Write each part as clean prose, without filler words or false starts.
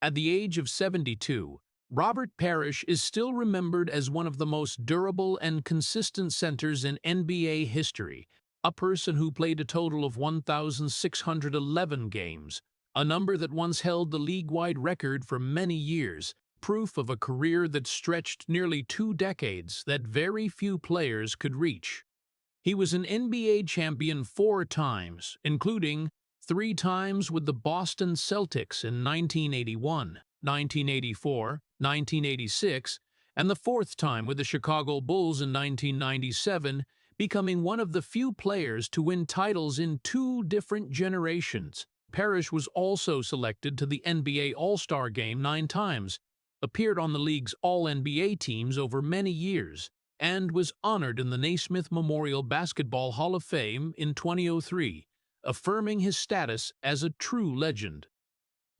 At the age of 72, Robert Parish is still remembered as one of the most durable and consistent centers in NBA history, a person who played a total of 1,611 games, a number that once held the league-wide record for many years, proof of a career that stretched nearly 2 decades that very few players could reach. He was an NBA champion 4 times, including 3 times with the Boston Celtics in 1981, 1984, 1986, and the 4th time with the Chicago Bulls in 1997, becoming one of the few players to win titles in 2 different generations. Parish was also selected to the NBA All-Star Game 9 times, appeared on the league's All-NBA teams over many years, and was honored in the Naismith Memorial Basketball Hall of Fame in 2003, affirming his status as a true legend.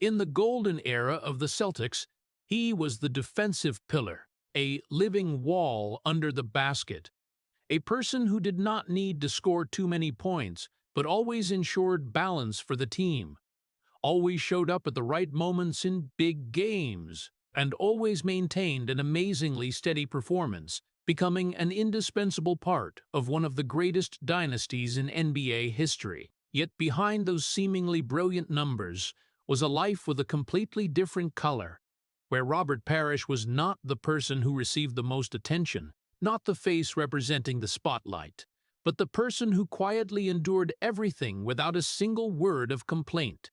In the golden era of the Celtics, he was the defensive pillar, a living wall under the basket, a person who did not need to score too many points, but always ensured balance for the team, always showed up at the right moments in big games, and always maintained an amazingly steady performance, becoming an indispensable part of one of the greatest dynasties in NBA history. Yet behind those seemingly brilliant numbers was a life with a completely different color, where Robert Parish was not the person who received the most attention, not the face representing the spotlight, but the person who quietly endured everything without a single word of complaint.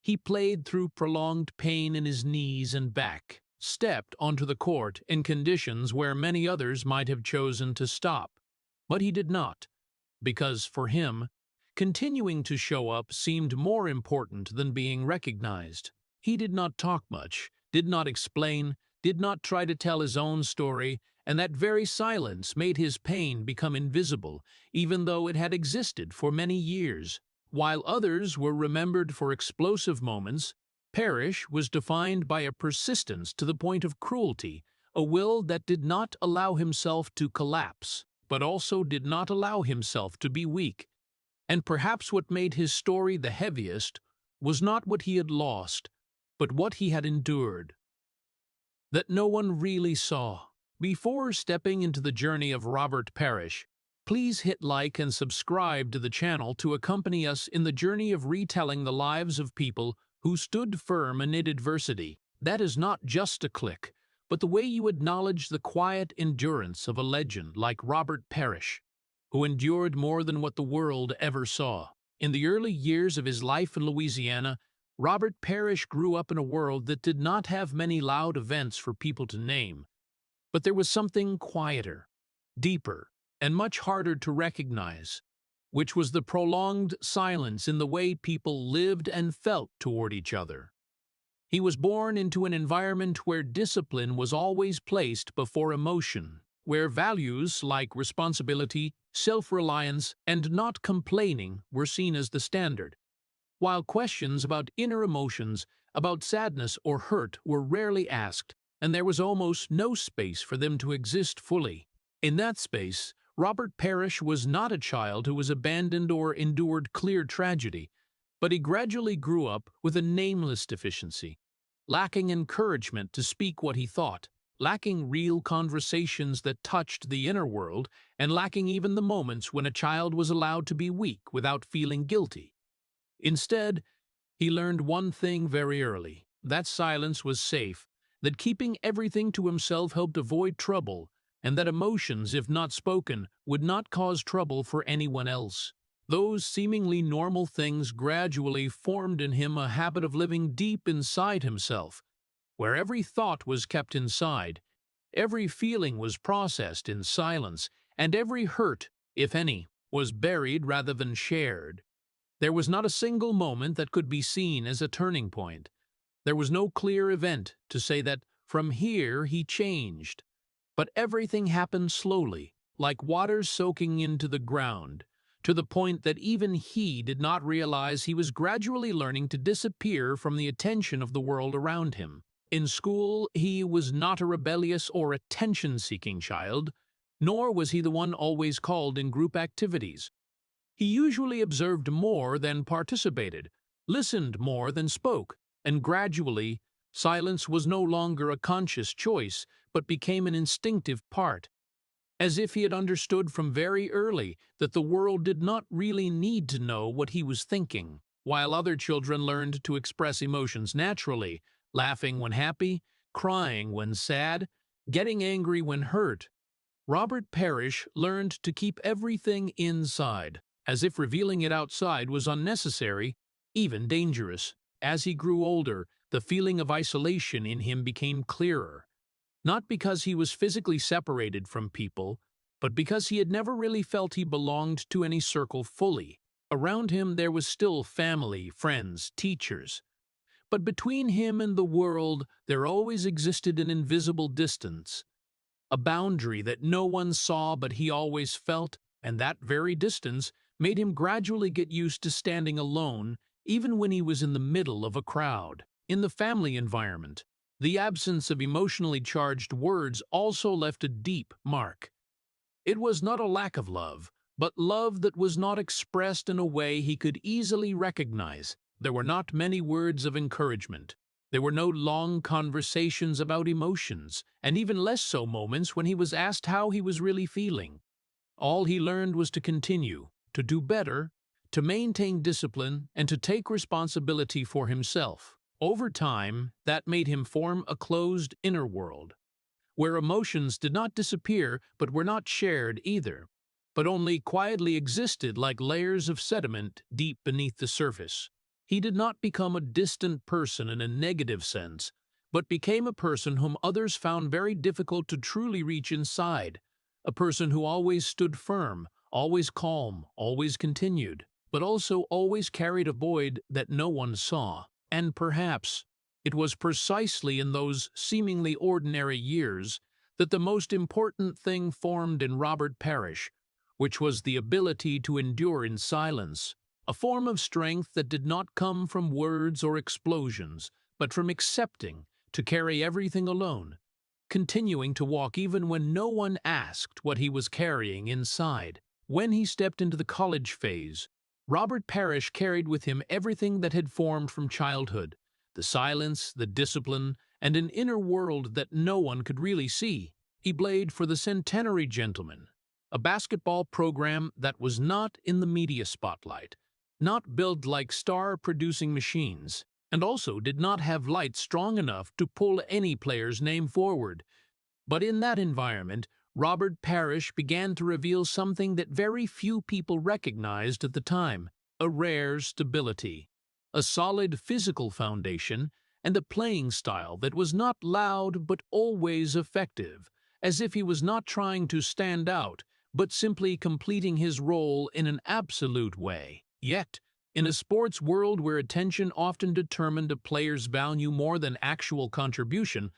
He played through prolonged pain in his knees and back, stepped onto the court in conditions where many others might have chosen to stop. But he did not, because for him, continuing to show up seemed more important than being recognized. He did not talk much, did not explain, did not try to tell his own story, and that very silence made his pain become invisible, even though it had existed for many years. While others were remembered for explosive moments, Parish was defined by a persistence to the point of cruelty, a will that did not allow himself to collapse, but also did not allow himself to be weak. And perhaps what made his story the heaviest was not what he had lost, but what he had endured, that no one really saw. Before stepping into the journey of Robert Parish, please hit like and subscribe to the channel to accompany us in the journey of retelling the lives of people who stood firm amid adversity. That is not just a click, but the way you acknowledge the quiet endurance of a legend like Robert Parish, who endured more than what the world ever saw. In the early years of his life in Louisiana, Robert Parish grew up in a world that did not have many loud events for people to name. But there was something quieter, deeper, and much harder to recognize, which was the prolonged silence in the way people lived and felt toward each other. He was born into an environment where discipline was always placed before emotion, where values like responsibility, self-reliance, and not complaining were seen as the standard, while questions about inner emotions, about sadness or hurt were rarely asked, and there was almost no space for them to exist fully. In that space, Robert Parish was not a child who was abandoned or endured clear tragedy, but he gradually grew up with a nameless deficiency, lacking encouragement to speak what he thought, lacking real conversations that touched the inner world, and lacking even the moments when a child was allowed to be weak without feeling guilty. Instead, he learned one thing very early: that silence was safe, that keeping everything to himself helped avoid trouble, and that emotions, if not spoken, would not cause trouble for anyone else. Those seemingly normal things gradually formed in him a habit of living deep inside himself, where every thought was kept inside, every feeling was processed in silence, and every hurt, if any, was buried rather than shared. There was not a single moment that could be seen as a turning point. There was no clear event to say that from here he changed. But everything happened slowly, like water soaking into the ground, to the point that even he did not realize he was gradually learning to disappear from the attention of the world around him. In school, he was not a rebellious or attention-seeking child, nor was he the one always called in group activities. He usually observed more than participated, listened more than spoke, and gradually Silence was no longer a conscious choice, but became an instinctive part, as if he had understood from very early that the world did not really need to know what he was thinking. While other children learned to express emotions naturally, laughing when happy, crying when sad, getting angry when hurt, Robert Parish learned to keep everything inside, as if revealing it outside was unnecessary, even dangerous. As he grew older, the feeling of isolation in him became clearer, not because he was physically separated from people, but because he had never really felt he belonged to any circle fully. Around him there was still family, friends, teachers, but between him and the world there always existed an invisible distance, a boundary that no one saw but he always felt, and that very distance made him gradually get used to standing alone, even when he was in the middle of a crowd. In the family environment, the absence of emotionally charged words also left a deep mark. It was not a lack of love, but love that was not expressed in a way he could easily recognize. There were not many words of encouragement. There were no long conversations about emotions, and even less so moments when he was asked how he was really feeling. All he learned was to continue, to do better, to maintain discipline, and to take responsibility for himself. Over time, that made him form a closed inner world, where emotions did not disappear but were not shared either, but only quietly existed like layers of sediment deep beneath the surface. He did not become a distant person in a negative sense, but became a person whom others found very difficult to truly reach inside, a person who always stood firm, always calm, always continued, but also always carried a void that no one saw. And perhaps it was precisely in those seemingly ordinary years that the most important thing formed in Robert Parish, which was the ability to endure in silence, a form of strength that did not come from words or explosions, but from accepting to carry everything alone, continuing to walk even when no one asked what he was carrying inside. When he stepped into the college phase, Robert Parish carried with him everything that had formed from childhood, the silence, the discipline, and an inner world that no one could really see. He played for the Centenary Gentlemen, a basketball program that was not in the media spotlight, not built like star-producing machines, and also did not have lights strong enough to pull any player's name forward. But in that environment, Robert Parish began to reveal something that very few people recognized at the time: a rare stability, a solid physical foundation, and a playing style that was not loud but always effective, as if he was not trying to stand out, but simply completing his role in an absolute way. Yet, in a sports world where attention often determined a player's value more than actual contribution,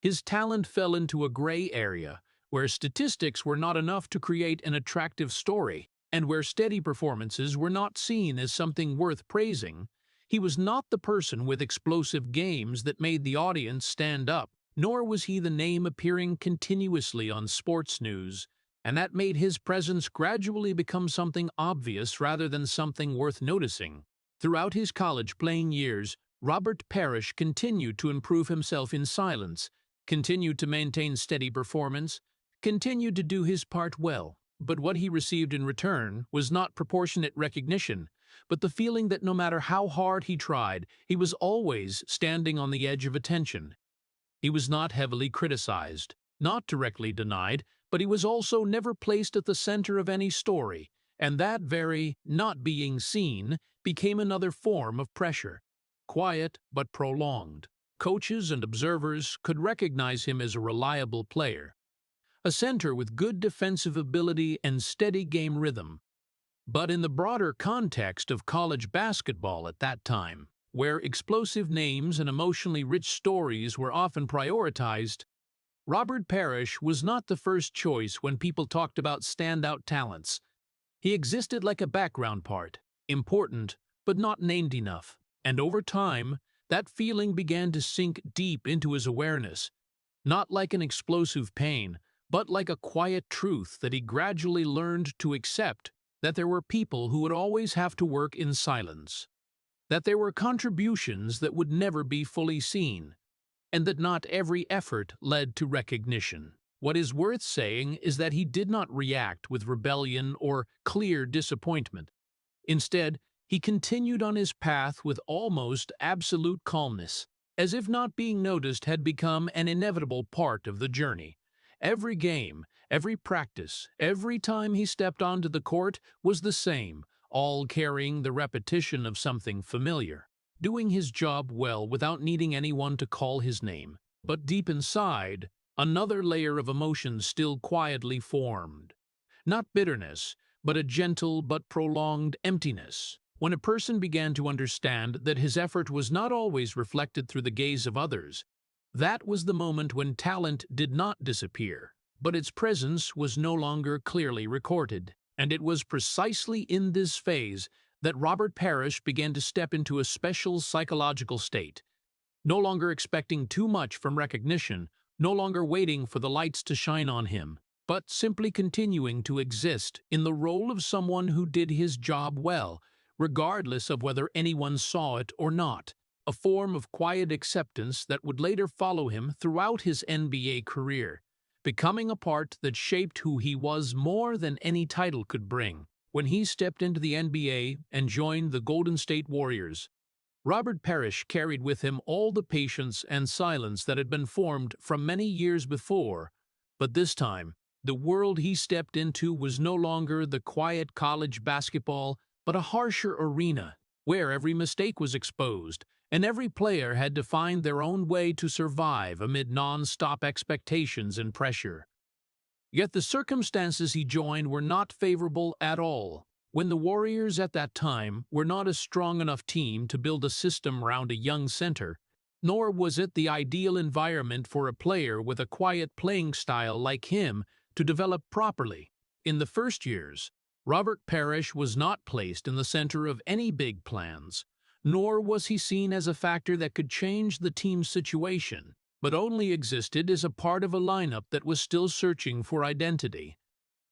his talent fell into a gray area where statistics were not enough to create an attractive story, and where steady performances were not seen as something worth praising. He was not the person with explosive games that made the audience stand up, nor was he the name appearing continuously on sports news, and that made his presence gradually become something obvious rather than something worth noticing. Throughout his college playing years, Robert Parish continued to improve himself in silence, continued to maintain steady performance, continued to do his part well. But what he received in return was not proportionate recognition, but the feeling that no matter how hard he tried, he was always standing on the edge of attention. He was not heavily criticized, not directly denied, but he was also never placed at the center of any story, and that very not being seen became another form of pressure, quiet but prolonged. Coaches and observers could recognize him as a reliable player, a center with good defensive ability and steady game rhythm. But in the broader context of college basketball at that time, where explosive names and emotionally rich stories were often prioritized, Robert Parish was not the first choice when people talked about standout talents. He existed like a background part, important but not named enough, and over time, that feeling began to sink deep into his awareness, not like an explosive pain, but like a quiet truth that he gradually learned to accept: that there were people who would always have to work in silence, that there were contributions that would never be fully seen, and that not every effort led to recognition. What is worth saying is that he did not react with rebellion or clear disappointment. Instead, he continued on his path with almost absolute calmness, as if not being noticed had become an inevitable part of the journey. Every game, every practice, every time he stepped onto the court was the same, all carrying the repetition of something familiar, doing his job well without needing anyone to call his name. But deep inside, another layer of emotion still quietly formed. Not bitterness, but a gentle but prolonged emptiness. When a person began to understand that his effort was not always reflected through the gaze of others, that was the moment when talent did not disappear, but its presence was no longer clearly recorded. And it was precisely in this phase that Robert Parish began to step into a special psychological state, no longer expecting too much from recognition, no longer waiting for the lights to shine on him, but simply continuing to exist in the role of someone who did his job well, regardless of whether anyone saw it or not, a form of quiet acceptance that would later follow him throughout his NBA career, becoming a part that shaped who he was more than any title could bring. When he stepped into the NBA and joined the Golden State Warriors, Robert Parish carried with him all the patience and silence that had been formed from many years before, but this time, the world he stepped into was no longer the quiet college basketball, but a harsher arena, where every mistake was exposed, and every player had to find their own way to survive amid non-stop expectations and pressure. Yet the circumstances he joined were not favorable at all. When the Warriors at that time were not a strong enough team to build a system around a young center, nor was it the ideal environment for a player with a quiet playing style like him to develop properly. In the first years, Robert Parish was not placed in the center of any big plans, nor was he seen as a factor that could change the team's situation, but only existed as a part of a lineup that was still searching for identity.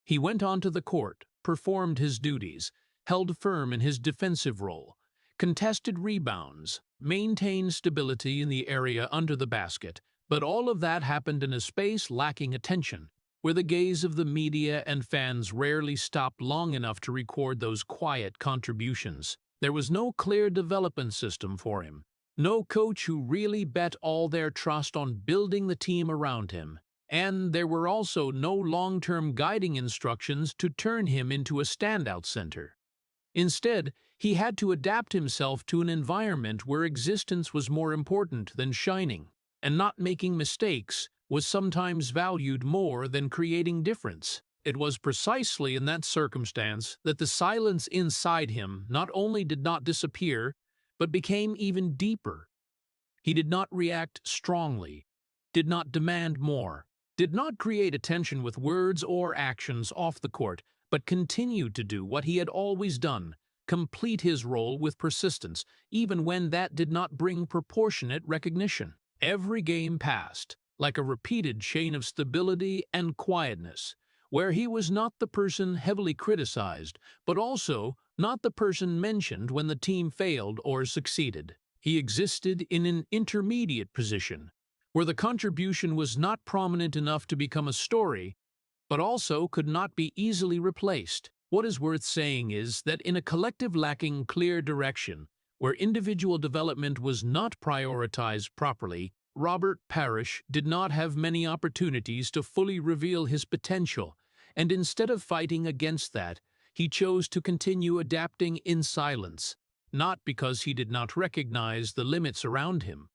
He went onto the court, performed his duties, held firm in his defensive role, contested rebounds, maintained stability in the area under the basket, but all of that happened in a space lacking attention, where the gaze of the media and fans rarely stopped long enough to record those quiet contributions. There was no clear development system for him, no coach who really bet all their trust on building the team around him, and there were also no long-term guiding instructions to turn him into a standout center. Instead, he had to adapt himself to an environment where existence was more important than shining, and not making mistakes was sometimes valued more than creating difference. It was precisely in that circumstance that the silence inside him not only did not disappear, but became even deeper. He did not react strongly, did not demand more, did not create attention with words or actions off the court, but continued to do what he had always done, complete his role with persistence, even when that did not bring proportionate recognition. Every game passed, like a repeated chain of stability and quietness, where he was not the person heavily criticized, but also not the person mentioned when the team failed or succeeded. He existed in an intermediate position, where the contribution was not prominent enough to become a story, but also could not be easily replaced. What is worth saying is that in a collective lacking clear direction, where individual development was not prioritized properly, Robert Parish did not have many opportunities to fully reveal his potential, and instead of fighting against that, he chose to continue adapting in silence, not because he did not recognize the limits around him,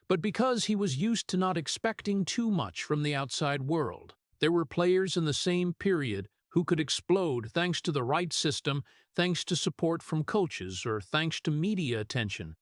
but because he was used to not expecting too much from the outside world. There were players in the same period who could explode thanks to the right system, thanks to support from coaches, or thanks to media attention.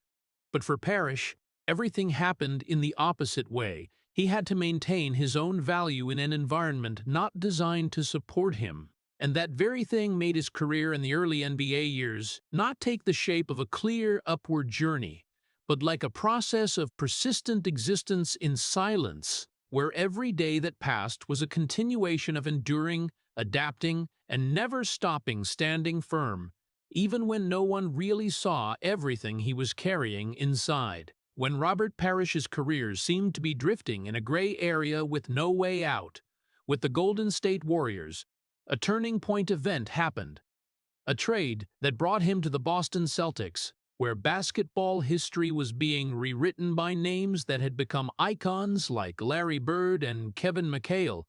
But for Parish, everything happened in the opposite way. He had to maintain his own value in an environment not designed to support him. And that very thing made his career in the early NBA years not take the shape of a clear upward journey, but like a process of persistent existence in silence, where every day that passed was a continuation of enduring, adapting, and never stopping standing firm, even when no one really saw everything he was carrying inside. when Robert Parish's career seemed to be drifting in a gray area with no way out. With the Golden State Warriors, a turning point event happened. A trade that brought him to the Boston Celtics, where basketball history was being rewritten by names that had become icons like Larry Bird and Kevin McHale.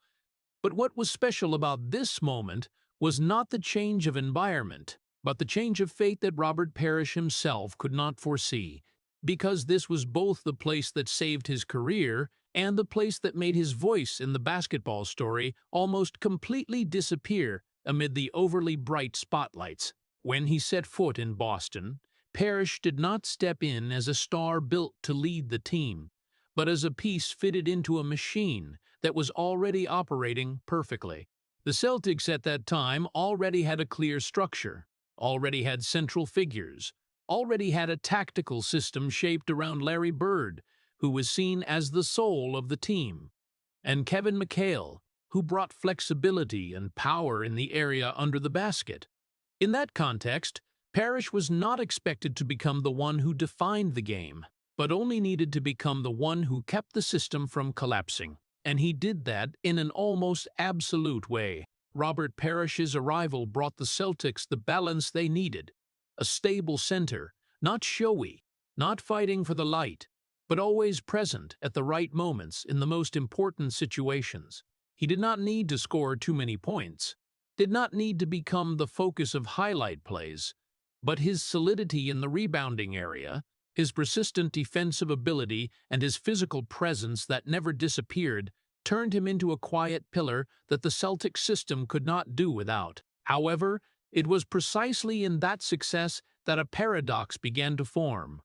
But what was special about this moment was not the change of environment, but the change of fate that Robert Parish himself could not foresee, because this was both the place that saved his career and the place that made his voice in the basketball story almost completely disappear amid the overly bright spotlights. When he set foot in Boston, Parish did not step in as a star built to lead the team, but as a piece fitted into a machine that was already operating perfectly. The Celtics at that time already had a clear structure, already had central figures, already had a tactical system shaped around Larry Bird, who was seen as the soul of the team, and Kevin McHale, who brought flexibility and power in the area under the basket. In that context, Parish was not expected to become the one who defined the game, but only needed to become the one who kept the system from collapsing. And he did that in an almost absolute way. Robert Parish's arrival brought the Celtics the balance they needed. A stable center, not showy, not fighting for the light, but always present at the right moments in the most important situations. He did not need to score too many points, did not need to become the focus of highlight plays, but his solidity in the rebounding area, his persistent defensive ability, and his physical presence that never disappeared turned him into a quiet pillar that the Celtic system could not do without. However, it was precisely in that success that a paradox began to form.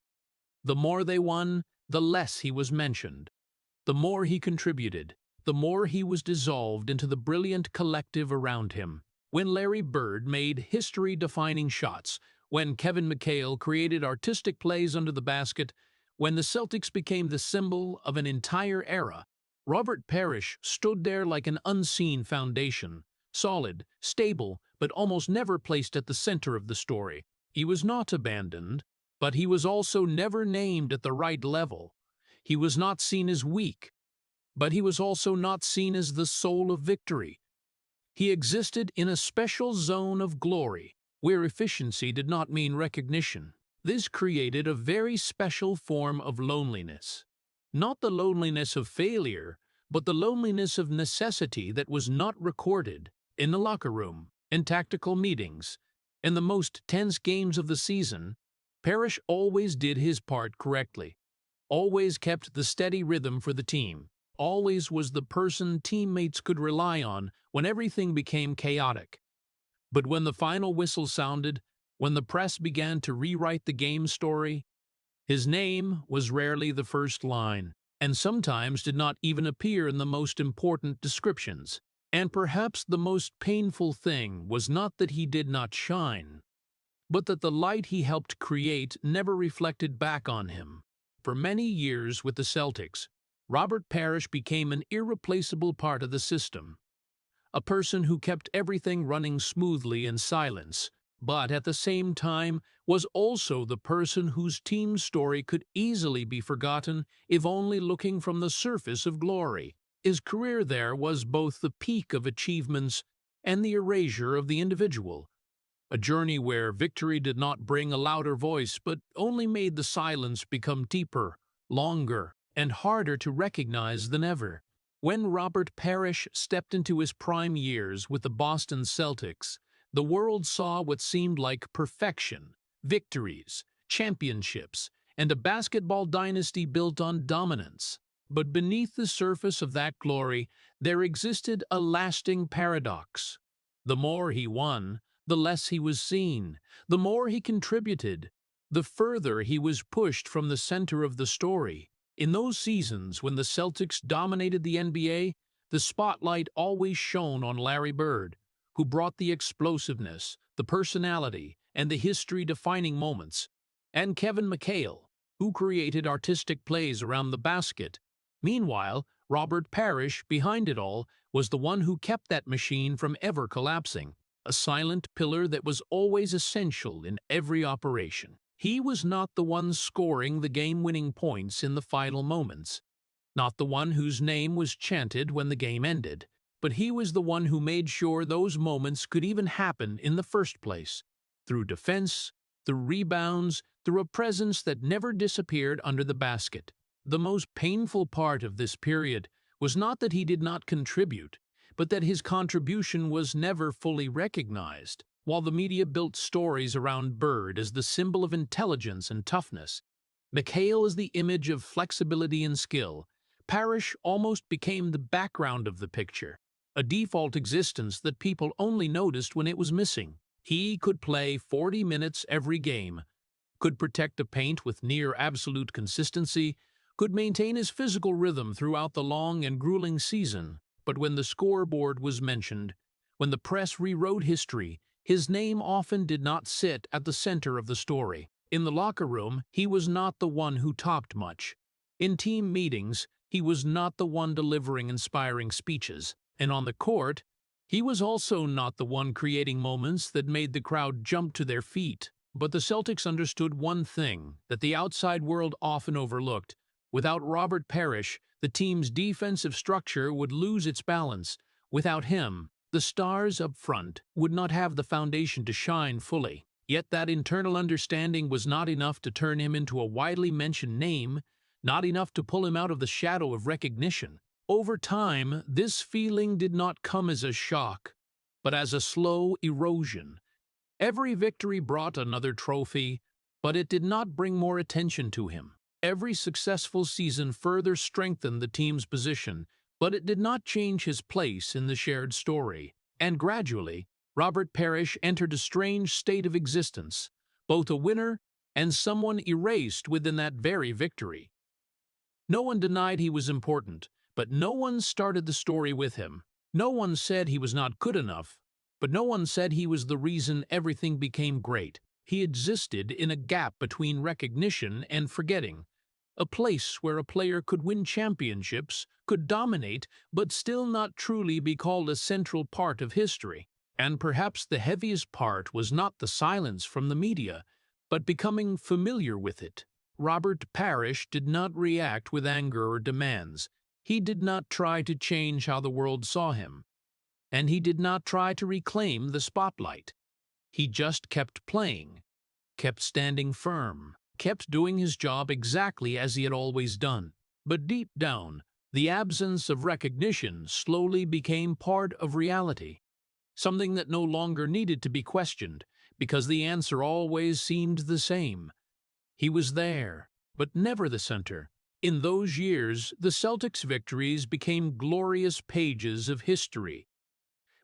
The more they won, the less he was mentioned. The more he contributed, the more he was dissolved into the brilliant collective around him. When Larry Bird made history-defining shots, when Kevin McHale created artistic plays under the basket, when the Celtics became the symbol of an entire era, Robert Parish stood there like an unseen foundation, solid, stable, but almost never placed at the center of the story. He was not abandoned, but he was also never named at the right level. He was not seen as weak, but he was also not seen as the soul of victory. He existed in a special zone of glory, where efficiency did not mean recognition. This created a very special form of loneliness. Not the loneliness of failure, but the loneliness of necessity that was not recorded in the locker room, in tactical meetings, in the most tense games of the season. Parish always did his part correctly, always kept the steady rhythm for the team, always was the person teammates could rely on when everything became chaotic. But when the final whistle sounded, when the press began to rewrite the game story, his name was rarely the first line, and sometimes did not even appear in the most important descriptions. And perhaps the most painful thing was not that he did not shine, but that the light he helped create never reflected back on him. For many years with the Celtics, Robert Parish became an irreplaceable part of the system, a person who kept everything running smoothly in silence, but at the same time was also the person whose team story could easily be forgotten if only looking from the surface of glory. His career there was both the peak of achievements and the erasure of the individual, a journey where victory did not bring a louder voice but only made the silence become deeper, longer, and harder to recognize than ever. When Robert Parish stepped into his prime years with the Boston Celtics, the world saw what seemed like perfection, victories, championships, and a basketball dynasty built on dominance. But beneath the surface of that glory, there existed a lasting paradox. The more he won, the less he was seen. The more he contributed, the further he was pushed from the center of the story. In those seasons when the Celtics dominated the NBA, the spotlight always shone on Larry Bird, who brought the explosiveness, the personality, and the history-defining moments, and Kevin McHale, who created artistic plays around the basket. Meanwhile, Robert Parish, behind it all, was the one who kept that machine from ever collapsing, a silent pillar that was always essential in every operation. He was not the one scoring the game-winning points in the final moments, not the one whose name was chanted when the game ended, but he was the one who made sure those moments could even happen in the first place, through defense, through rebounds, through a presence that never disappeared under the basket. The most painful part of this period was not that he did not contribute, but that his contribution was never fully recognized. While the media built stories around Bird as the symbol of intelligence and toughness, McHale as the image of flexibility and skill, Parish almost became the background of the picture, a default existence that people only noticed when it was missing. He could play 40 minutes every game, could protect the paint with near-absolute consistency, could maintain his physical rhythm throughout the long and grueling season, but when the scoreboard was mentioned, when the press rewrote history, his name often did not sit at the center of the story. In the locker room, he was not the one who talked much. In team meetings, he was not the one delivering inspiring speeches. And on the court, he was also not the one creating moments that made the crowd jump to their feet. But the Celtics understood one thing that the outside world often overlooked. Without Robert Parish, the team's defensive structure would lose its balance. Without him, the stars up front would not have the foundation to shine fully. Yet that internal understanding was not enough to turn him into a widely mentioned name, not enough to pull him out of the shadow of recognition. Over time, this feeling did not come as a shock, but as a slow erosion. Every victory brought another trophy, but it did not bring more attention to him. Every successful season further strengthened the team's position, but it did not change his place in the shared story. And gradually, Robert Parish entered a strange state of existence, both a winner and someone erased within that very victory. No one denied he was important, but no one started the story with him. No one said he was not good enough, but no one said he was the reason everything became great. He existed in a gap between recognition and forgetting, a place where a player could win championships, could dominate, but still not truly be called a central part of history. And perhaps the heaviest part was not the silence from the media, but becoming familiar with it. Robert Parish did not react with anger or demands. He did not try to change how the world saw him. And he did not try to reclaim the spotlight. He just kept playing, kept standing firm, kept doing his job exactly as he had always done. But deep down, the absence of recognition slowly became part of reality, something that no longer needed to be questioned, because the answer always seemed the same. He was there, but never the center. In those years, the Celtics' victories became glorious pages of history.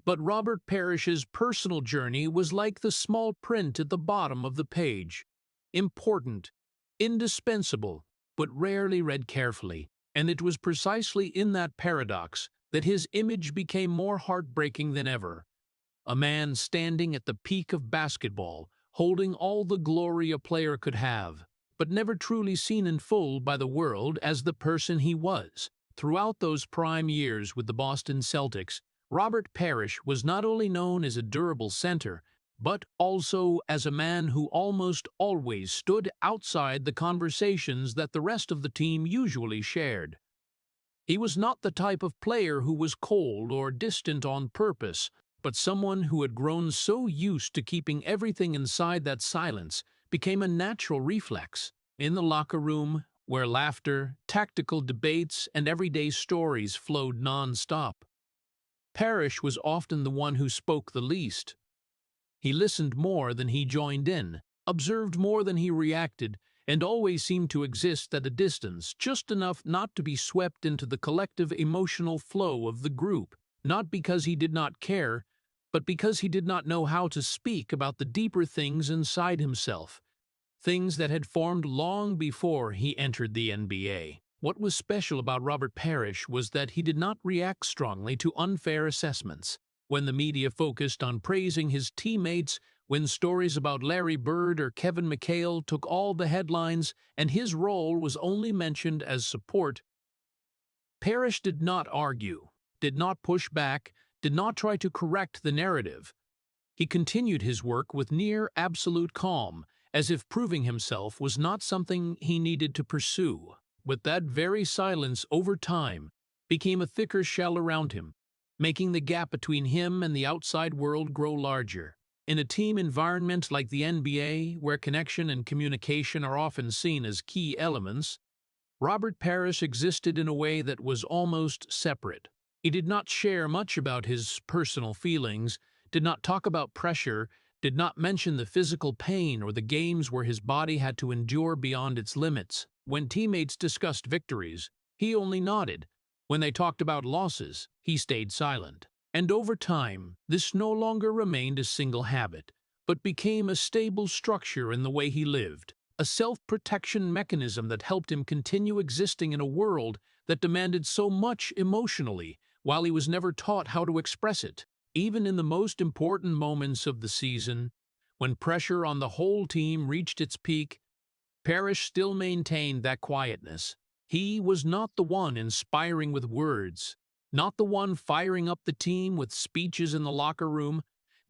But Robert Parish's personal journey was like the small print at the bottom of the page. Important, indispensable, but rarely read carefully. And it was precisely in that paradox that his image became more heartbreaking than ever. A man standing at the peak of basketball, holding all the glory a player could have, but never truly seen in full by the world as the person he was. Throughout those prime years with the Boston Celtics, Robert Parish was not only known as a durable center, but also as a man who almost always stood outside the conversations that the rest of the team usually shared. He was not the type of player who was cold or distant on purpose, but someone who had grown so used to keeping everything inside that silence became a natural reflex. In the locker room, where laughter, tactical debates, and everyday stories flowed non-stop, Parish was often the one who spoke the least. He listened more than he joined in, observed more than he reacted, and always seemed to exist at a distance, just enough not to be swept into the collective emotional flow of the group, not because he did not care, but because he did not know how to speak about the deeper things inside himself, things that had formed long before he entered the NBA. What was special about Robert Parish was that he did not react strongly to unfair assessments. When the media focused on praising his teammates, when stories about Larry Bird or Kevin McHale took all the headlines and his role was only mentioned as support, Parish did not argue, did not push back, did not try to correct the narrative. He continued his work with near absolute calm, as if proving himself was not something he needed to pursue. But that very silence over time became a thicker shell around him, making the gap between him and the outside world grow larger. In a team environment like the NBA, where connection and communication are often seen as key elements, Robert Parish existed in a way that was almost separate. He did not share much about his personal feelings, did not talk about pressure, did not mention the physical pain or the games where his body had to endure beyond its limits. When teammates discussed victories, he only nodded. When they talked about losses, he stayed silent. And over time, this no longer remained a single habit, but became a stable structure in the way he lived, a self-protection mechanism that helped him continue existing in a world that demanded so much emotionally, while he was never taught how to express it. Even in the most important moments of the season, when pressure on the whole team reached its peak, Parish still maintained that quietness. He was not the one inspiring with words, not the one firing up the team with speeches in the locker room,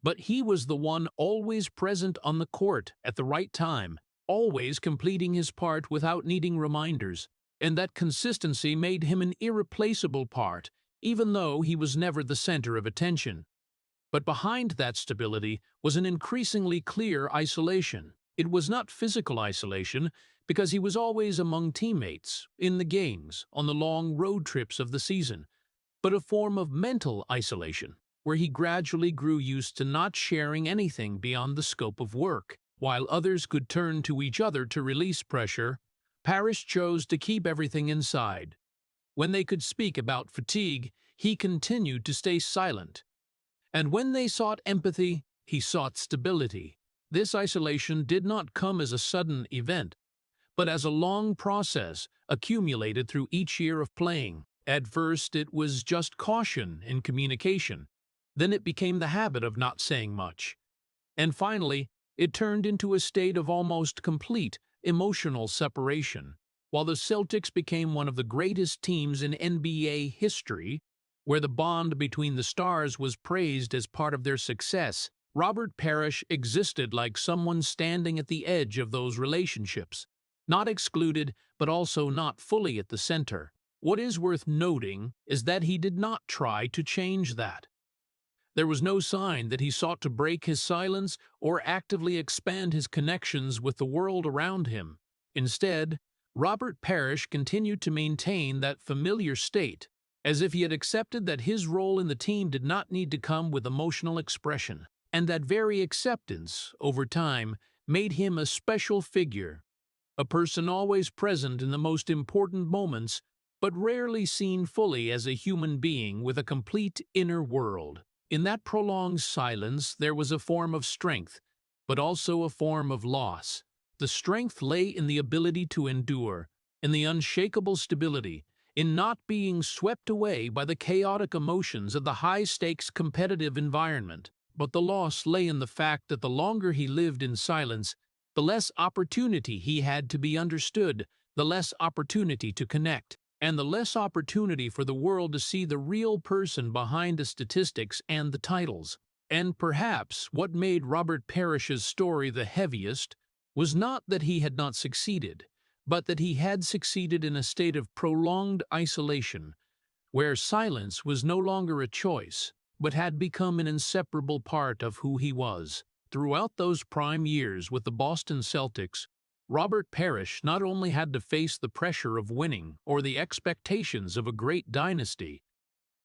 but he was the one always present on the court at the right time, always completing his part without needing reminders, and that consistency made him an irreplaceable part, even though he was never the center of attention. But behind that stability was an increasingly clear isolation. It was not physical isolation, because he was always among teammates, in the games, on the long road trips of the season, but a form of mental isolation, where he gradually grew used to not sharing anything beyond the scope of work. While others could turn to each other to release pressure, Parish chose to keep everything inside. When they could speak about fatigue, he continued to stay silent. And when they sought empathy, he sought stability. This isolation did not come as a sudden event, but as a long process accumulated through each year of playing. At first, it was just caution and communication. Then it became the habit of not saying much. And finally, it turned into a state of almost complete emotional separation. While the Celtics became one of the greatest teams in NBA history, where the bond between the stars was praised as part of their success, Robert Parish existed like someone standing at the edge of those relationships, not excluded, but also not fully at the center. What is worth noting is that he did not try to change that. There was no sign that he sought to break his silence or actively expand his connections with the world around him. Instead, Robert Parish continued to maintain that familiar state, as if he had accepted that his role in the team did not need to come with emotional expression, and that very acceptance, over time, made him a special figure, a person always present in the most important moments, but rarely seen fully as a human being with a complete inner world. In that prolonged silence there was a form of strength, but also a form of loss. The strength lay in the ability to endure, in the unshakable stability, in not being swept away by the chaotic emotions of the high-stakes competitive environment. But the loss lay in the fact that the longer he lived in silence, the less opportunity he had to be understood, the less opportunity to connect, and the less opportunity for the world to see the real person behind the statistics and the titles. And perhaps what made Robert Parish's story the heaviest was not that he had not succeeded, but that he had succeeded in a state of prolonged isolation, where silence was no longer a choice, but had become an inseparable part of who he was. Throughout those prime years with the Boston Celtics, Robert Parish not only had to face the pressure of winning or the expectations of a great dynasty,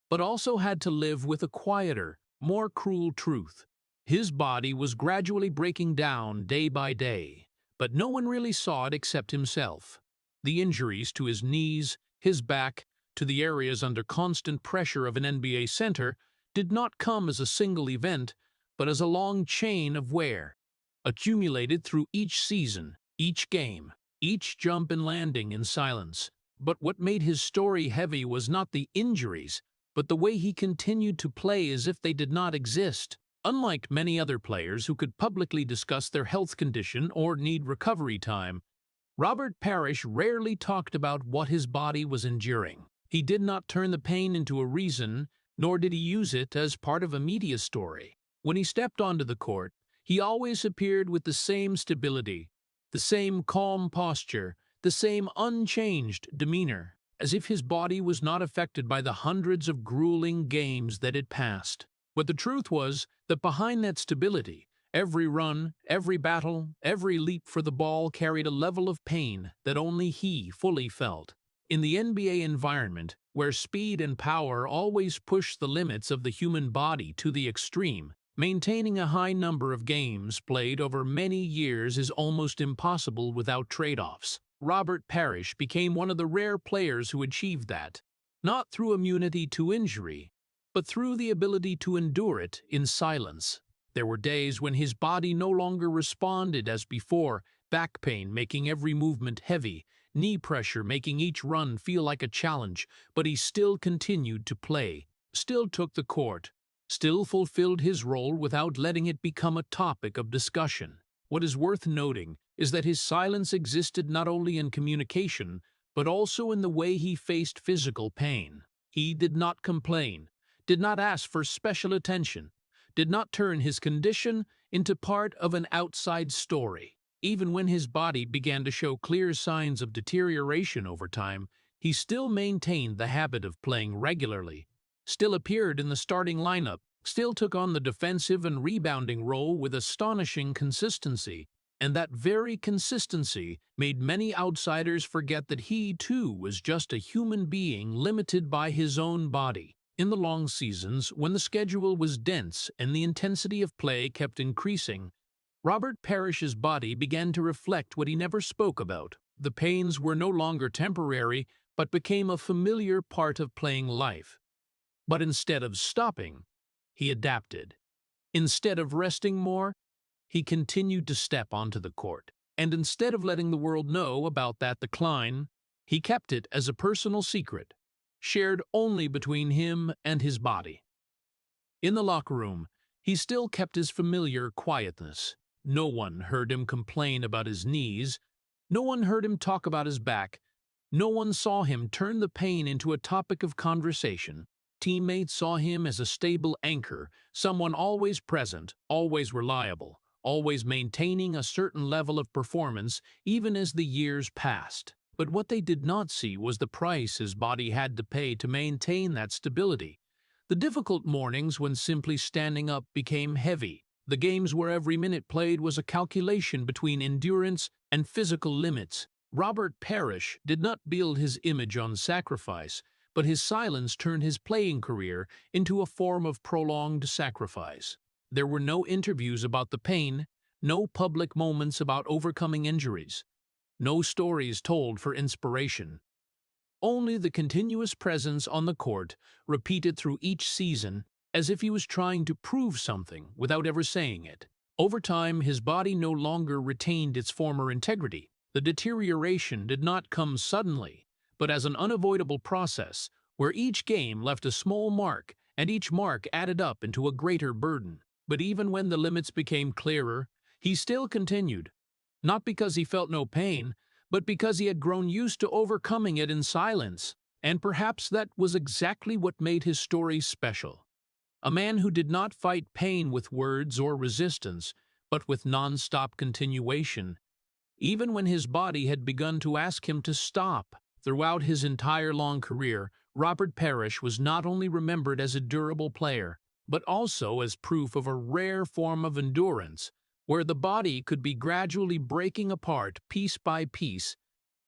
but also had to live with a quieter, more cruel truth. His body was gradually breaking down day by day, but no one really saw it except himself. The injuries to his knees, his back, to the areas under constant pressure of an NBA center did not come as a single event, but as a long chain of wear, accumulated through each season, each game, each jump and landing in silence. But what made his story heavy was not the injuries, but the way he continued to play as if they did not exist. Unlike many other players who could publicly discuss their health condition or need recovery time, Robert Parish rarely talked about what his body was enduring. He did not turn the pain into a reason, nor did he use it as part of a media story. When he stepped onto the court, He always appeared with the same stability, the same calm posture, the same unchanged demeanor, as if his body was not affected by the hundreds of grueling games that it passed. But the truth was that behind that stability, every run, every battle, every leap for the ball carried a level of pain that only he fully felt. In the NBA environment, where speed and power always push the limits of the human body to the extreme, maintaining a high number of games played over many years is almost impossible without trade-offs. Robert Parish became one of the rare players who achieved that, not through immunity to injury, but through the ability to endure it in silence. There were days when his body no longer responded as before, back pain making every movement heavy, knee pressure making each run feel like a challenge, but he still continued to play, still took the court, still fulfilled his role without letting it become a topic of discussion. What is worth noting is that his silence existed not only in communication, but also in the way he faced physical pain. He did not complain, did not ask for special attention, did not turn his condition into part of an outside story. Even when his body began to show clear signs of deterioration over time, he still maintained the habit of playing regularly, still appeared in the starting lineup, still took on the defensive and rebounding role with astonishing consistency, and that very consistency made many outsiders forget that he, too, was just a human being limited by his own body. In the long seasons, when the schedule was dense and the intensity of play kept increasing, Robert Parish's body began to reflect what he never spoke about. The pains were no longer temporary, but became a familiar part of playing life. But instead of stopping, he adapted. Instead of resting more, he continued to step onto the court. And instead of letting the world know about that decline, he kept it as a personal secret, shared only between him and his body. In the locker room, he still kept his familiar quietness. No one heard him complain about his knees. No one heard him talk about his back. No one saw him turn the pain into a topic of conversation. Teammates saw him as a stable anchor, someone always present, always reliable, always maintaining a certain level of performance even as the years passed. But what they did not see was the price his body had to pay to maintain that stability. The difficult mornings when simply standing up became heavy. The games where every minute played was a calculation between endurance and physical limits. Robert Parish did not build his image on sacrifice, but his silence turned his playing career into a form of prolonged sacrifice. There were no interviews about the pain, no public moments about overcoming injuries, no stories told for inspiration. Only the continuous presence on the court, repeated through each season, as if he was trying to prove something without ever saying it. Over time, his body no longer retained its former integrity. The deterioration did not come suddenly, but as an unavoidable process, where each game left a small mark, and each mark added up into a greater burden. But even when the limits became clearer, he still continued, not because he felt no pain, but because he had grown used to overcoming it in silence. And perhaps that was exactly what made his story special. A man who did not fight pain with words or resistance, but with non-stop continuation, even when his body had begun to ask him to stop. Throughout his entire long career, Robert Parish was not only remembered as a durable player, but also as proof of a rare form of endurance, where the body could be gradually breaking apart piece by piece,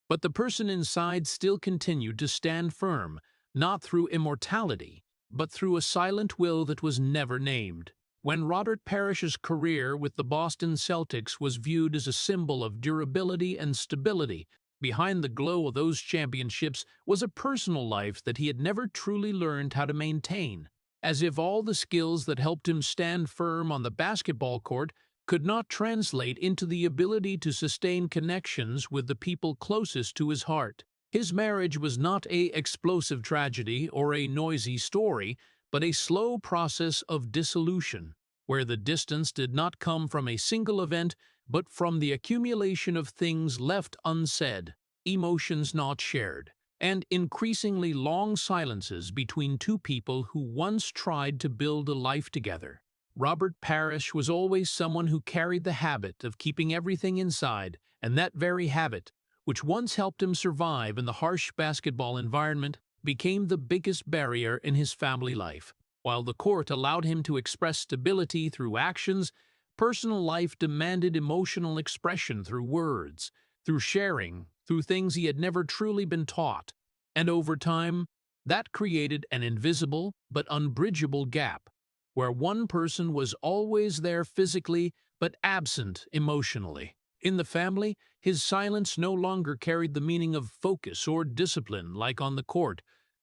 but the person inside still continued to stand firm, not through immortality, but through a silent will that was never named. When Robert Parish's career with the Boston Celtics was viewed as a symbol of durability and stability, behind the glow of those championships was a personal life that he had never truly learned how to maintain, as if all the skills that helped him stand firm on the basketball court could not translate into the ability to sustain connections with the people closest to his heart. His marriage was not an explosive tragedy or a noisy story, but a slow process of dissolution, where the distance did not come from a single event, but from the accumulation of things left unsaid, emotions not shared, and increasingly long silences between two people who once tried to build a life together. Robert Parish was always someone who carried the habit of keeping everything inside, and that very habit, which once helped him survive in the harsh basketball environment, became the biggest barrier in his family life. While the court allowed him to express stability through actions, personal life demanded emotional expression through words, through sharing, through things he had never truly been taught. And over time, that created an invisible but unbridgeable gap, where one person was always there physically but absent emotionally. In the family, his silence no longer carried the meaning of focus or discipline like on the court,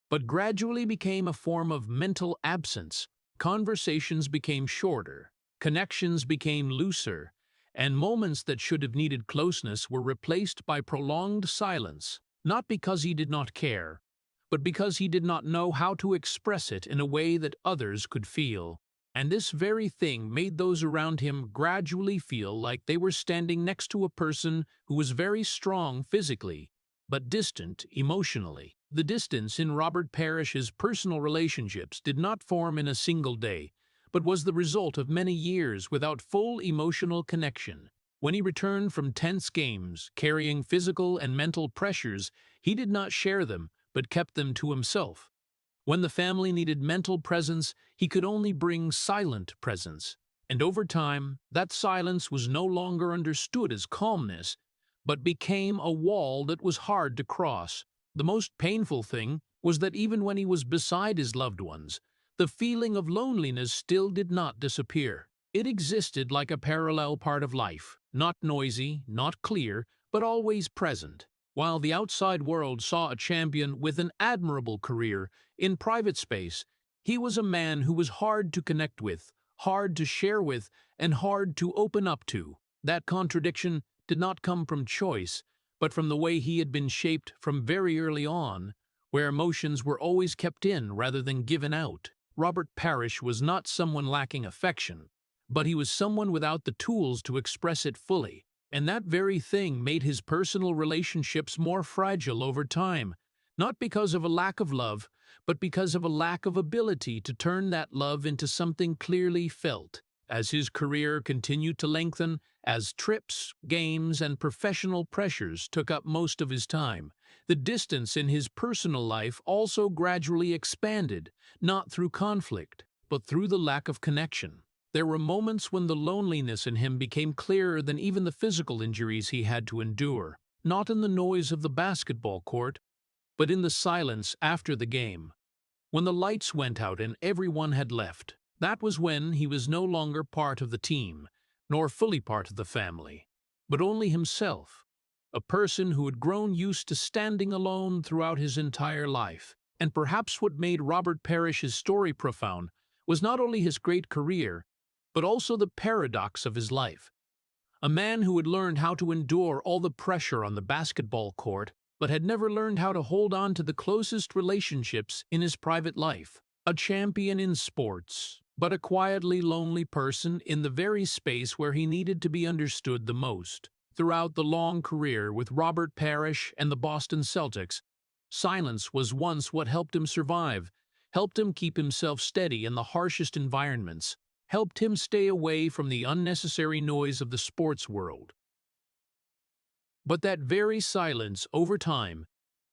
but gradually became a form of mental absence. Conversations became shorter, connections became looser, and moments that should have needed closeness were replaced by prolonged silence, not because he did not care, but because he did not know how to express it in a way that others could feel. And this very thing made those around him gradually feel like they were standing next to a person who was very strong physically, but distant emotionally. The distance in Robert Parish's personal relationships did not form in a single day, but was the result of many years without full emotional connection. When he returned from tense games, carrying physical and mental pressures, he did not share them, but kept them to himself. When the family needed mental presence, he could only bring silent presence. And over time, that silence was no longer understood as calmness, but became a wall that was hard to cross. The most painful thing was that even when he was beside his loved ones, the feeling of loneliness still did not disappear. It existed like a parallel part of life, not noisy, not clear, but always present. While the outside world saw a champion with an admirable career in private space, he was a man who was hard to connect with, hard to share with, and hard to open up to. That contradiction did not come from choice, but from the way he had been shaped from very early on, where emotions were always kept in rather than given out. Robert Parish was not someone lacking affection, but he was someone without the tools to express it fully. And that very thing made his personal relationships more fragile over time, not because of a lack of love, but because of a lack of ability to turn that love into something clearly felt. As his career continued to lengthen, as trips, games, and professional pressures took up most of his time, the distance in his personal life also gradually expanded, not through conflict, but through the lack of connection. There were moments when the loneliness in him became clearer than even the physical injuries he had to endure, not in the noise of the basketball court, but in the silence after the game. When the lights went out and everyone had left, that was when he was no longer part of the team, nor fully part of the family, but only himself, a person who had grown used to standing alone throughout his entire life. And perhaps what made Robert Parish's story profound was not only his great career, but also the paradox of his life. A man who had learned how to endure all the pressure on the basketball court, but had never learned how to hold on to the closest relationships in his private life. A champion in sports, but a quietly lonely person in the very space where he needed to be understood the most. Throughout the long career with Robert Parish and the Boston Celtics, silence was once what helped him survive, helped him keep himself steady in the harshest environments, helped him stay away from the unnecessary noise of the sports world. But that very silence, over time,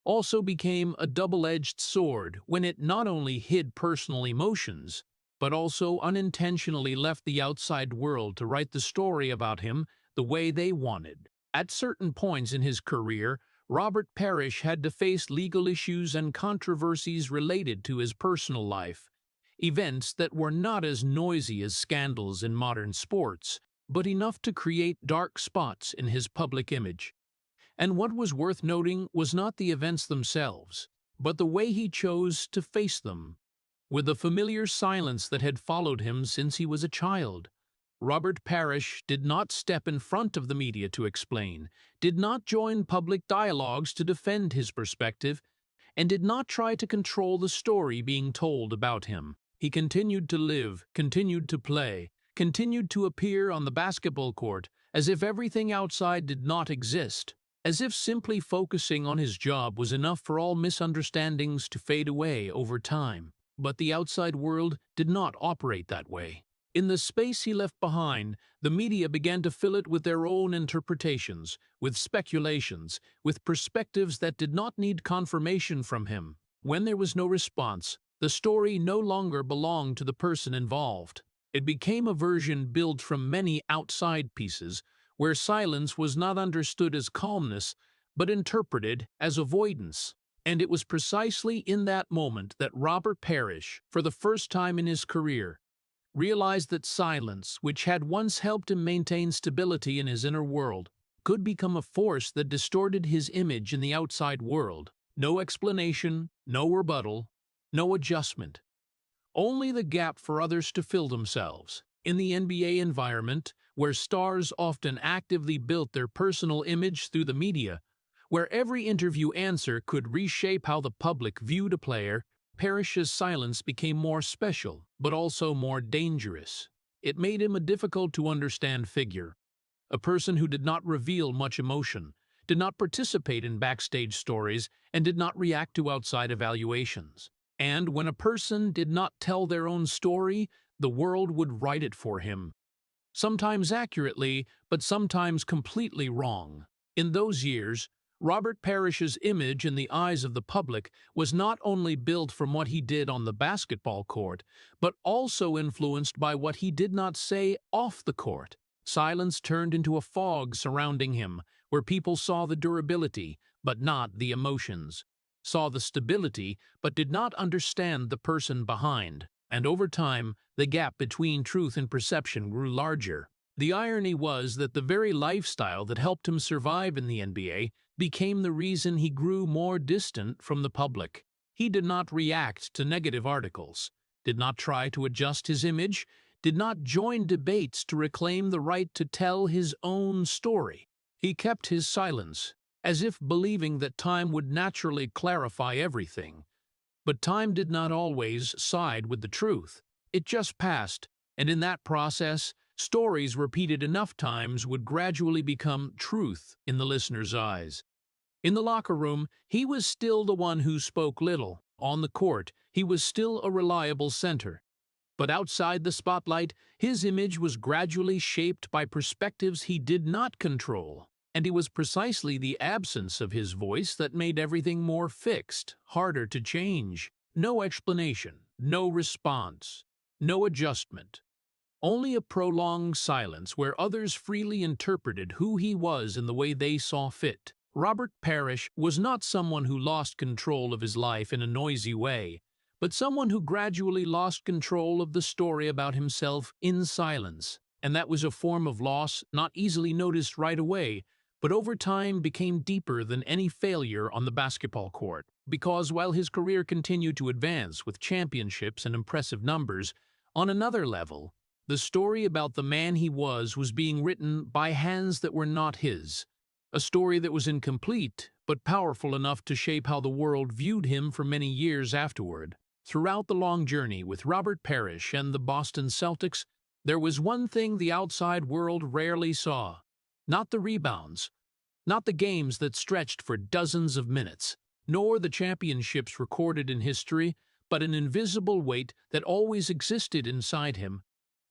also became a double-edged sword when it not only hid personal emotions, but also unintentionally left the outside world to write the story about him the way they wanted. At certain points in his career, Robert Parish had to face legal issues and controversies related to his personal life, events that were not as noisy as scandals in modern sports, but enough to create dark spots in his public image. And what was worth noting was not the events themselves, but the way he chose to face them. With the familiar silence that had followed him since he was a child, Robert Parish did not step in front of the media to explain, did not join public dialogues to defend his perspective, and did not try to control the story being told about him. He continued to live, continued to play, continued to appear on the basketball court as if everything outside did not exist, as if simply focusing on his job was enough for all misunderstandings to fade away over time. But the outside world did not operate that way. In the space he left behind, the media began to fill it with their own interpretations, with speculations, with perspectives that did not need confirmation from him. When there was no response, the story no longer belonged to the person involved. It became a version built from many outside pieces, where silence was not understood as calmness, but interpreted as avoidance. And it was precisely in that moment that Robert Parish, for the first time in his career, realized that silence, which had once helped him maintain stability in his inner world, could become a force that distorted his image in the outside world. No explanation, no rebuttal, no adjustment. Only the gap for others to fill themselves. In the NBA environment, where stars often actively built their personal image through the media, where every interview answer could reshape how the public viewed a player, Parish's silence became more special, but also more dangerous. It made him a difficult-to-understand figure, a person who did not reveal much emotion, did not participate in backstage stories, and did not react to outside evaluations. And when a person did not tell their own story, the world would write it for him. Sometimes accurately, but sometimes completely wrong. In those years, Robert Parish's image in the eyes of the public was not only built from what he did on the basketball court, but also influenced by what he did not say off the court. Silence turned into a fog surrounding him, where people saw the durability, but not the emotions, saw the stability, but did not understand the person behind. And over time, the gap between truth and perception grew larger. The irony was that the very lifestyle that helped him survive in the NBA became the reason he grew more distant from the public. He did not react to negative articles, did not try to adjust his image, did not join debates to reclaim the right to tell his own story. He kept his silence, as if believing that time would naturally clarify everything. But time did not always side with the truth. It just passed, and in that process, stories repeated enough times would gradually become truth in the listener's eyes. In the locker room, he was still the one who spoke little. On the court, he was still a reliable center. But outside the spotlight, his image was gradually shaped by perspectives he did not control. And it was precisely the absence of his voice that made everything more fixed, harder to change. No explanation, no response, no adjustment. Only a prolonged silence where others freely interpreted who he was in the way they saw fit. Robert Parish was not someone who lost control of his life in a noisy way, but someone who gradually lost control of the story about himself in silence. And that was a form of loss not easily noticed right away, but over time became deeper than any failure on the basketball court. Because while his career continued to advance with championships and impressive numbers, on another level, the story about the man he was being written by hands that were not his. A story that was incomplete, but powerful enough to shape how the world viewed him for many years afterward. Throughout the long journey with Robert Parish and the Boston Celtics, there was one thing the outside world rarely saw. Not the rebounds, not the games that stretched for dozens of minutes, nor the championships recorded in history, but an invisible weight that always existed inside him,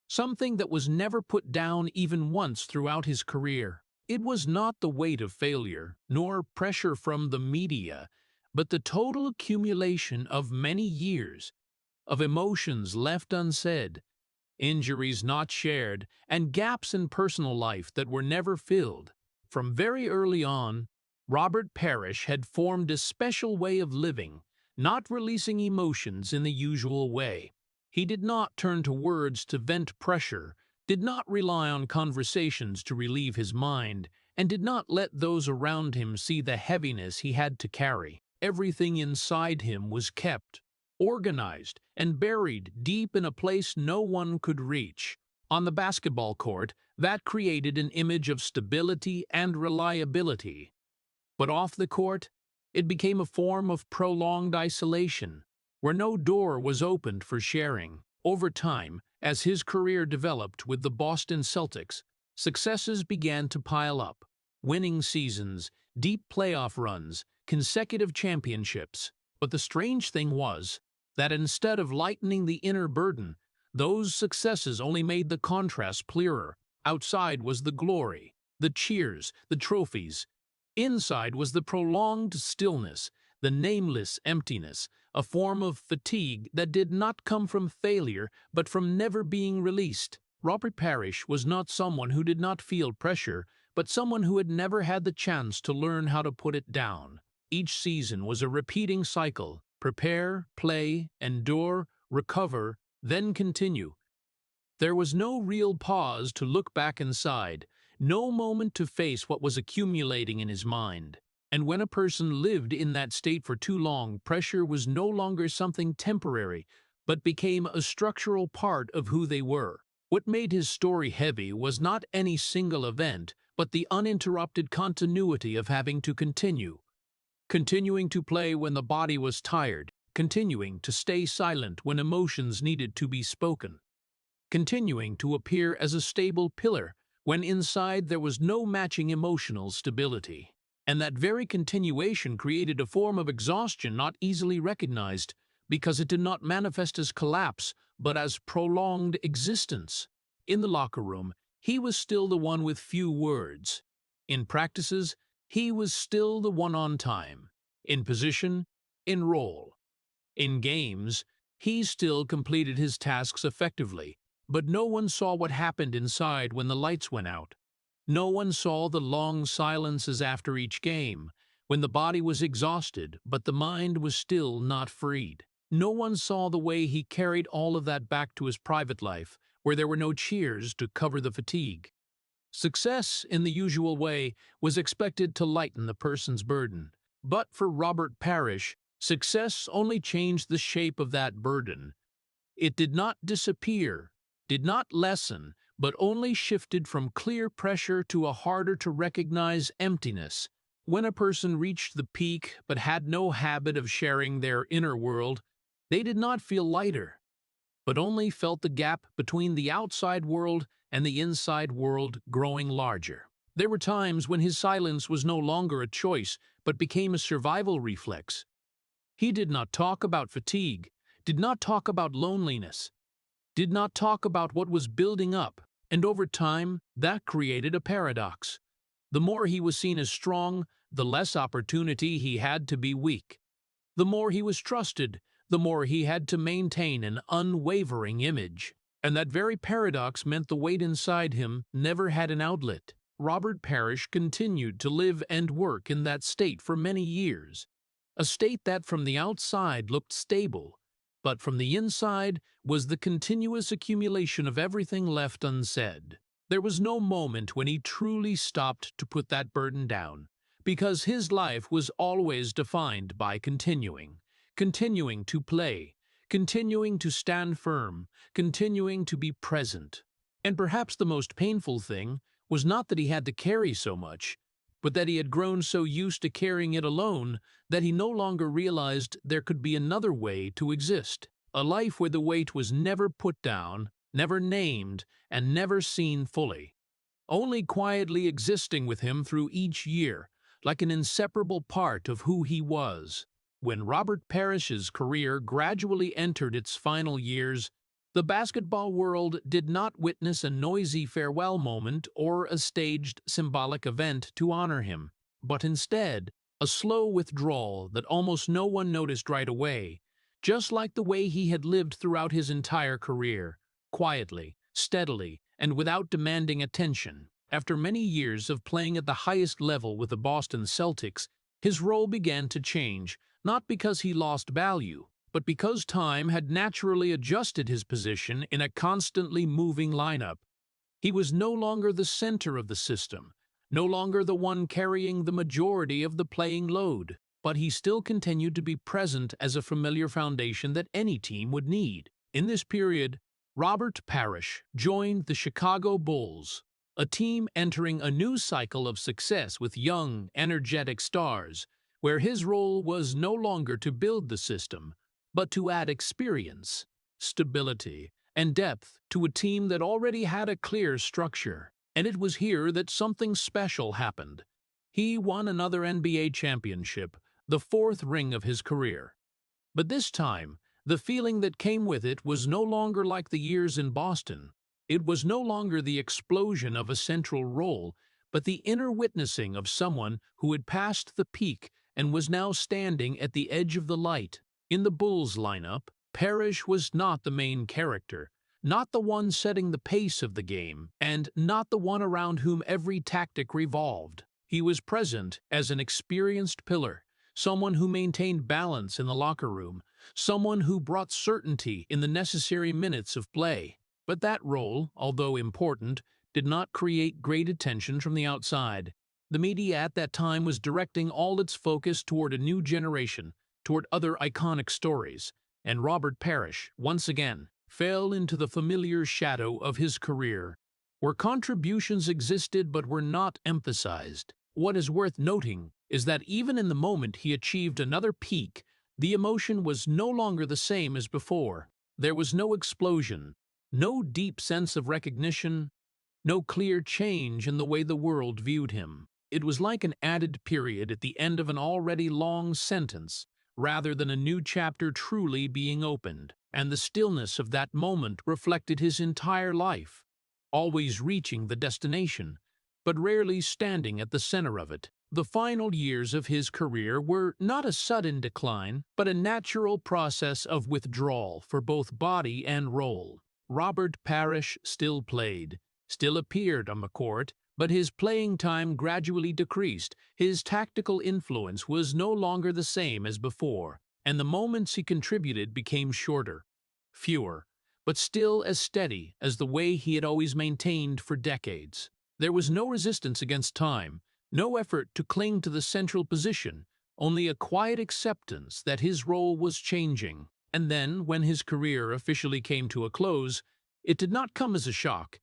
something that was never put down even once throughout his career. It was not the weight of failure, nor pressure from the media, but the total accumulation of many years, of emotions left unsaid, injuries not shared, and gaps in personal life that were never filled. From very early on, Robert Parish had formed a special way of living, not releasing emotions in the usual way. He did not turn to words to vent pressure, did not rely on conversations to relieve his mind, and did not let those around him see the heaviness he had to carry. Everything inside him was kept, organized, and buried deep in a place no one could reach. On the basketball court, that created an image of stability and reliability. But off the court, it became a form of prolonged isolation, where no door was opened for sharing. Over time, as his career developed with the Boston Celtics, successes began to pile up. Winning seasons, deep playoff runs, consecutive championships. But the strange thing was that instead of lightening the inner burden, Those successes only made the contrast clearer. Outside was the glory, the cheers, the trophies. Inside was the prolonged stillness, the nameless emptiness, a form of fatigue that did not come from failure but from never being released. Robert Parish was not someone who did not feel pressure, but someone who had never had the chance to learn how to put it down. Each season was a repeating cycle: prepare, play, endure, recover, then continue. There was no real pause to look back inside, no moment to face what was accumulating in his mind. And when a person lived in that state for too long, pressure was no longer something temporary, but became a structural part of who they were. What made his story heavy was not any single event, but the uninterrupted continuity of having to continue. Continuing to play when the body was tired, continuing to stay silent when emotions needed to be spoken, continuing to appear as a stable pillar when inside there was no matching emotional stability. And that very continuation created a form of exhaustion not easily recognized, because it did not manifest as collapse, but as prolonged existence. In the locker room, he was still the one with few words. In practices, he was still the one on time. In position, in role. In games, he still completed his tasks effectively, but no one saw what happened inside when the lights went out. No one saw the long silences after each game, when the body was exhausted but the mind was still not freed. No one saw the way he carried all of that back to his private life, where there were no cheers to cover the fatigue. Success, in the usual way, was expected to lighten the person's burden. But for Robert Parish, success only changed the shape of that burden. It did not disappear, did not lessen, but only shifted from clear pressure to a harder-to-recognize emptiness. When a person reached the peak but had no habit of sharing their inner world, they did not feel lighter, but only felt the gap between the outside world and the inside world growing larger. There were times when his silence was no longer a choice, but became a survival reflex. He did not talk about fatigue, did not talk about loneliness, did not talk about what was building up, and over time, that created a paradox. The more he was seen as strong, the less opportunity he had to be weak. The more he was trusted, the more he had to maintain an unwavering image. And that very paradox meant the weight inside him never had an outlet. Robert Parish continued to live and work in that state for many years, a state that from the outside looked stable, but from the inside was the continuous accumulation of everything left unsaid. There was no moment when he truly stopped to put that burden down, because his life was always defined by continuing to play, continuing to stand firm, continuing to be present. And perhaps the most painful thing was not that he had to carry so much, but that he had grown so used to carrying it alone that he no longer realized there could be another way to exist, a life where the weight was never put down, never named, and never seen fully, only quietly existing with him through each year, like an inseparable part of who he was. When Robert Parish's career gradually entered its final years, the basketball world did not witness a noisy farewell moment or a staged symbolic event to honor him, but instead a slow withdrawal that almost no one noticed right away, just like the way he had lived throughout his entire career, quietly, steadily, and without demanding attention. After many years of playing at the highest level with the Boston Celtics, his role began to change, not because he lost value, but because time had naturally adjusted his position in a constantly moving lineup. He was no longer the center of the system, no longer the one carrying the majority of the playing load, but he still continued to be present as a familiar foundation that any team would need. In this period, Robert Parish joined the Chicago Bulls, a team entering a new cycle of success with young, energetic stars, where his role was no longer to build the system, but to add experience, stability, and depth to a team that already had a clear structure. And it was here that something special happened. He won another NBA championship, the fourth ring of his career. But this time, The feeling that came with it was no longer like the years in Boston. It was no longer the explosion of a central role, but the inner witnessing of someone who had passed the peak and was now standing at the edge of the light. In the Bulls lineup, Parish was not the main character, not the one setting the pace of the game, and not the one around whom every tactic revolved. He was present as an experienced pillar, someone who maintained balance in the locker room, someone who brought certainty in the necessary minutes of play. But that role, although important, did not create great attention from the outside. The media at that time was directing all its focus toward a new generation, toward other iconic stories, and Robert Parish, once again, fell into the familiar shadow of his career, where contributions existed but were not emphasized. What is worth noting is that even in the moment he achieved another peak, the emotion was no longer the same as before. There was no explosion, no deep sense of recognition, no clear change in the way the world viewed him. It was like an added period at the end of an already long sentence, rather than a new chapter truly being opened. And the stillness of that moment reflected his entire life, always reaching the destination, but rarely standing at the center of it. The final years of his career were not a sudden decline, but a natural process of withdrawal for both body and role. Robert Parish still played, still appeared on the court, but his playing time gradually decreased. His tactical influence was no longer the same as before, and the moments he contributed became shorter, fewer, but still as steady as the way he had always maintained for decades. There was no resistance against time, no effort to cling to the central position, only a quiet acceptance that his role was changing. And then, when his career officially came to a close, it did not come as a shock.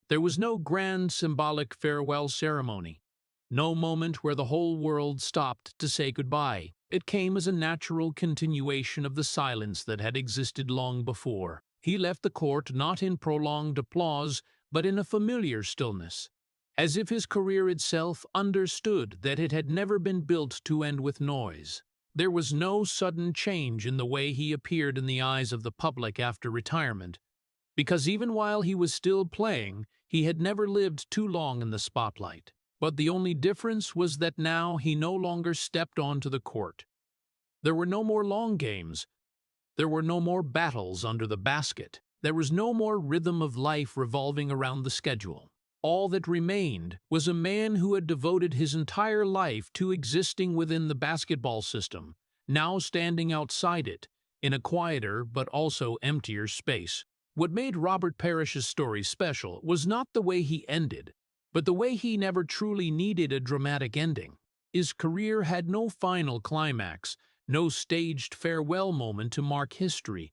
There was no grand symbolic farewell ceremony, no moment where the whole world stopped to say goodbye. It came as a natural continuation of the silence that had existed long before. He left the court not in prolonged applause, but in a familiar stillness, as if his career itself understood that it had never been built to end with noise. There was no sudden change in the way he appeared in the eyes of the public after retirement, because even while he was still playing, he had never lived too long in the spotlight. But the only difference was that now he no longer stepped onto the court. There were no more long games. There were no more battles under the basket. There was no more rhythm of life revolving around the schedule. All that remained was a man who had devoted his entire life to existing within the basketball system, now standing outside it, in a quieter but also emptier space. What made Robert Parish's story special was not the way he ended, but the way he never truly needed a dramatic ending. His career had no final climax, no staged farewell moment to mark history,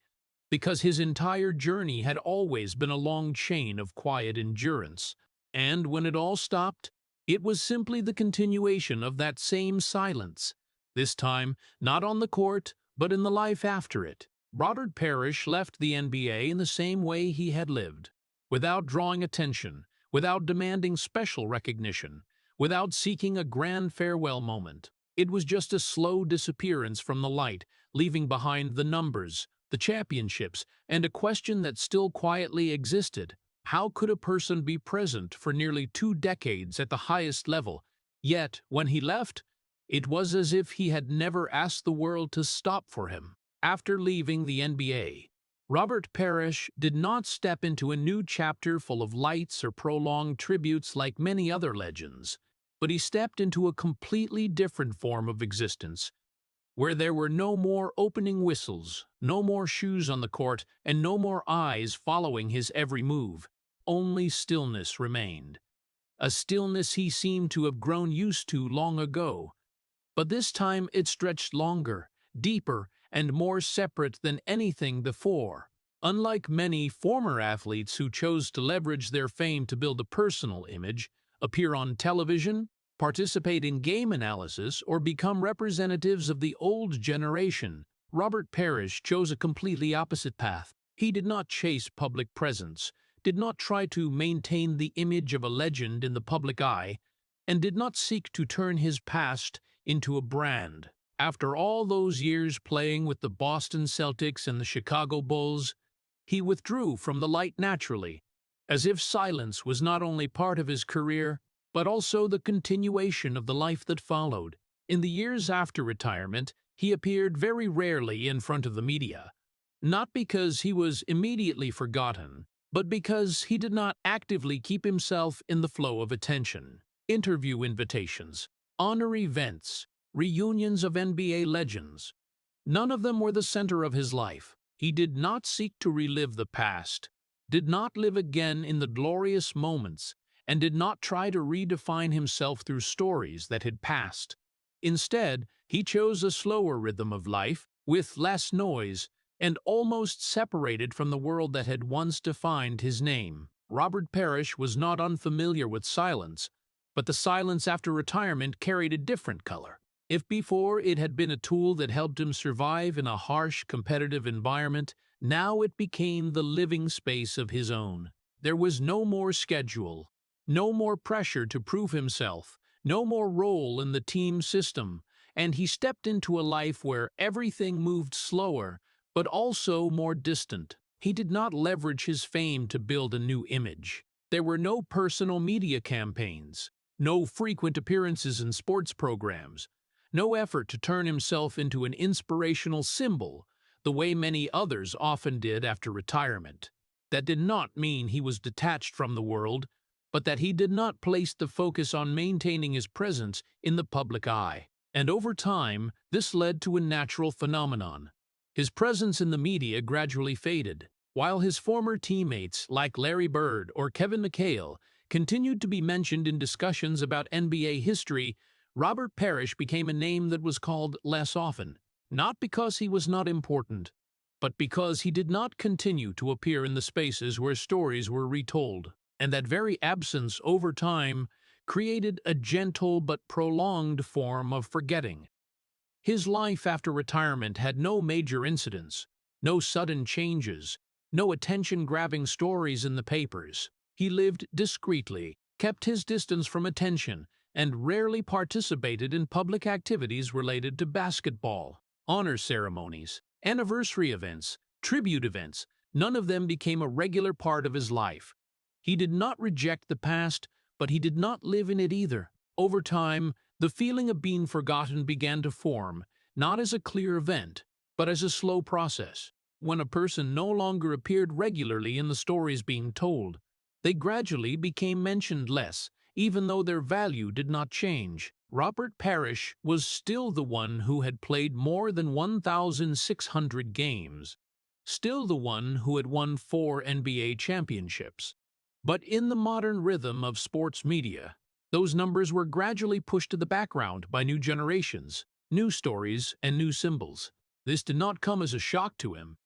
because his entire journey had always been a long chain of quiet endurance. And when it all stopped, it was simply the continuation of that same silence, this time not on the court, but in the life after it. Robert Parish left the NBA in the same way he had lived, without drawing attention, without demanding special recognition, without seeking a grand farewell moment. It was just a slow disappearance from the light, leaving behind the numbers, the championships, and a question that still quietly existed. How could a person be present for nearly 2 decades at the highest level, yet, when he left, it was as if he had never asked the world to stop for him? After leaving the NBA, Robert Parish did not step into a new chapter full of lights or prolonged tributes like many other legends, but he stepped into a completely different form of existence, where there were no more opening whistles, no more shoes on the court, and no more eyes following his every move. Only stillness remained, a stillness he seemed to have grown used to long ago. But this time it stretched longer, deeper, and more separate than anything before. Unlike many former athletes who chose to leverage their fame to build a personal image, appear on television, participate in game analysis, or become representatives of the old generation, Robert Parish chose a completely opposite path. He did not chase public presence, did not try to maintain the image of a legend in the public eye, and did not seek to turn his past into a brand. After all those years playing with the Boston Celtics and the Chicago Bulls, he withdrew from the light naturally, as if silence was not only part of his career, but also the continuation of the life that followed. In the years after retirement, he appeared very rarely in front of the media, not because he was immediately forgotten, but because he did not actively keep himself in the flow of attention. Interview invitations, honor events, reunions of NBA legends. None of them were the center of his life. He did not seek to relive the past, did not live again in the glorious moments, and did not try to redefine himself through stories that had passed. Instead, he chose a slower rhythm of life, with less noise, and almost separated from the world that had once defined his name. Robert Parish was not unfamiliar with silence, but the silence after retirement carried a different color. If before it had been a tool that helped him survive in a harsh, competitive environment, now it became the living space of his own. There was no more schedule, no more pressure to prove himself, no more role in the team system, and he stepped into a life where everything moved slower, but also more distant. He did not leverage his fame to build a new image. There were no personal media campaigns, no frequent appearances in sports programs, no effort to turn himself into an inspirational symbol, the way many others often did after retirement. That did not mean he was detached from the world, but that he did not place the focus on maintaining his presence in the public eye. And over time, this led to a natural phenomenon. His presence in the media gradually faded, while his former teammates like Larry Bird or Kevin McHale continued to be mentioned in discussions about NBA history. Robert Parish became a name that was called less often, not because he was not important, but because he did not continue to appear in the spaces where stories were retold. And that very absence over time created a gentle but prolonged form of forgetting. His life after retirement had no major incidents, no sudden changes, no attention-grabbing stories in the papers. He lived discreetly, kept his distance from attention, and rarely participated in public activities related to basketball. Honor ceremonies, anniversary events, tribute events, none of them became a regular part of his life. He did not reject the past, but he did not live in it either. Over time, the feeling of being forgotten began to form, not as a clear event, but as a slow process. When a person no longer appeared regularly in the stories being told, they gradually became mentioned less, even though their value did not change. Robert Parish was still the one who had played more than 1,600 games, still the one who had won 4 NBA championships. But in the modern rhythm of sports media, those numbers were gradually pushed to the background by new generations, new stories, and new symbols. This did not come as a shock to him,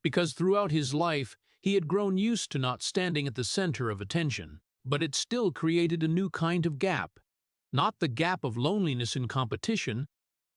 because throughout his life he had grown used to not standing at the center of attention. But it still created a new kind of gap. Not the gap of loneliness in competition,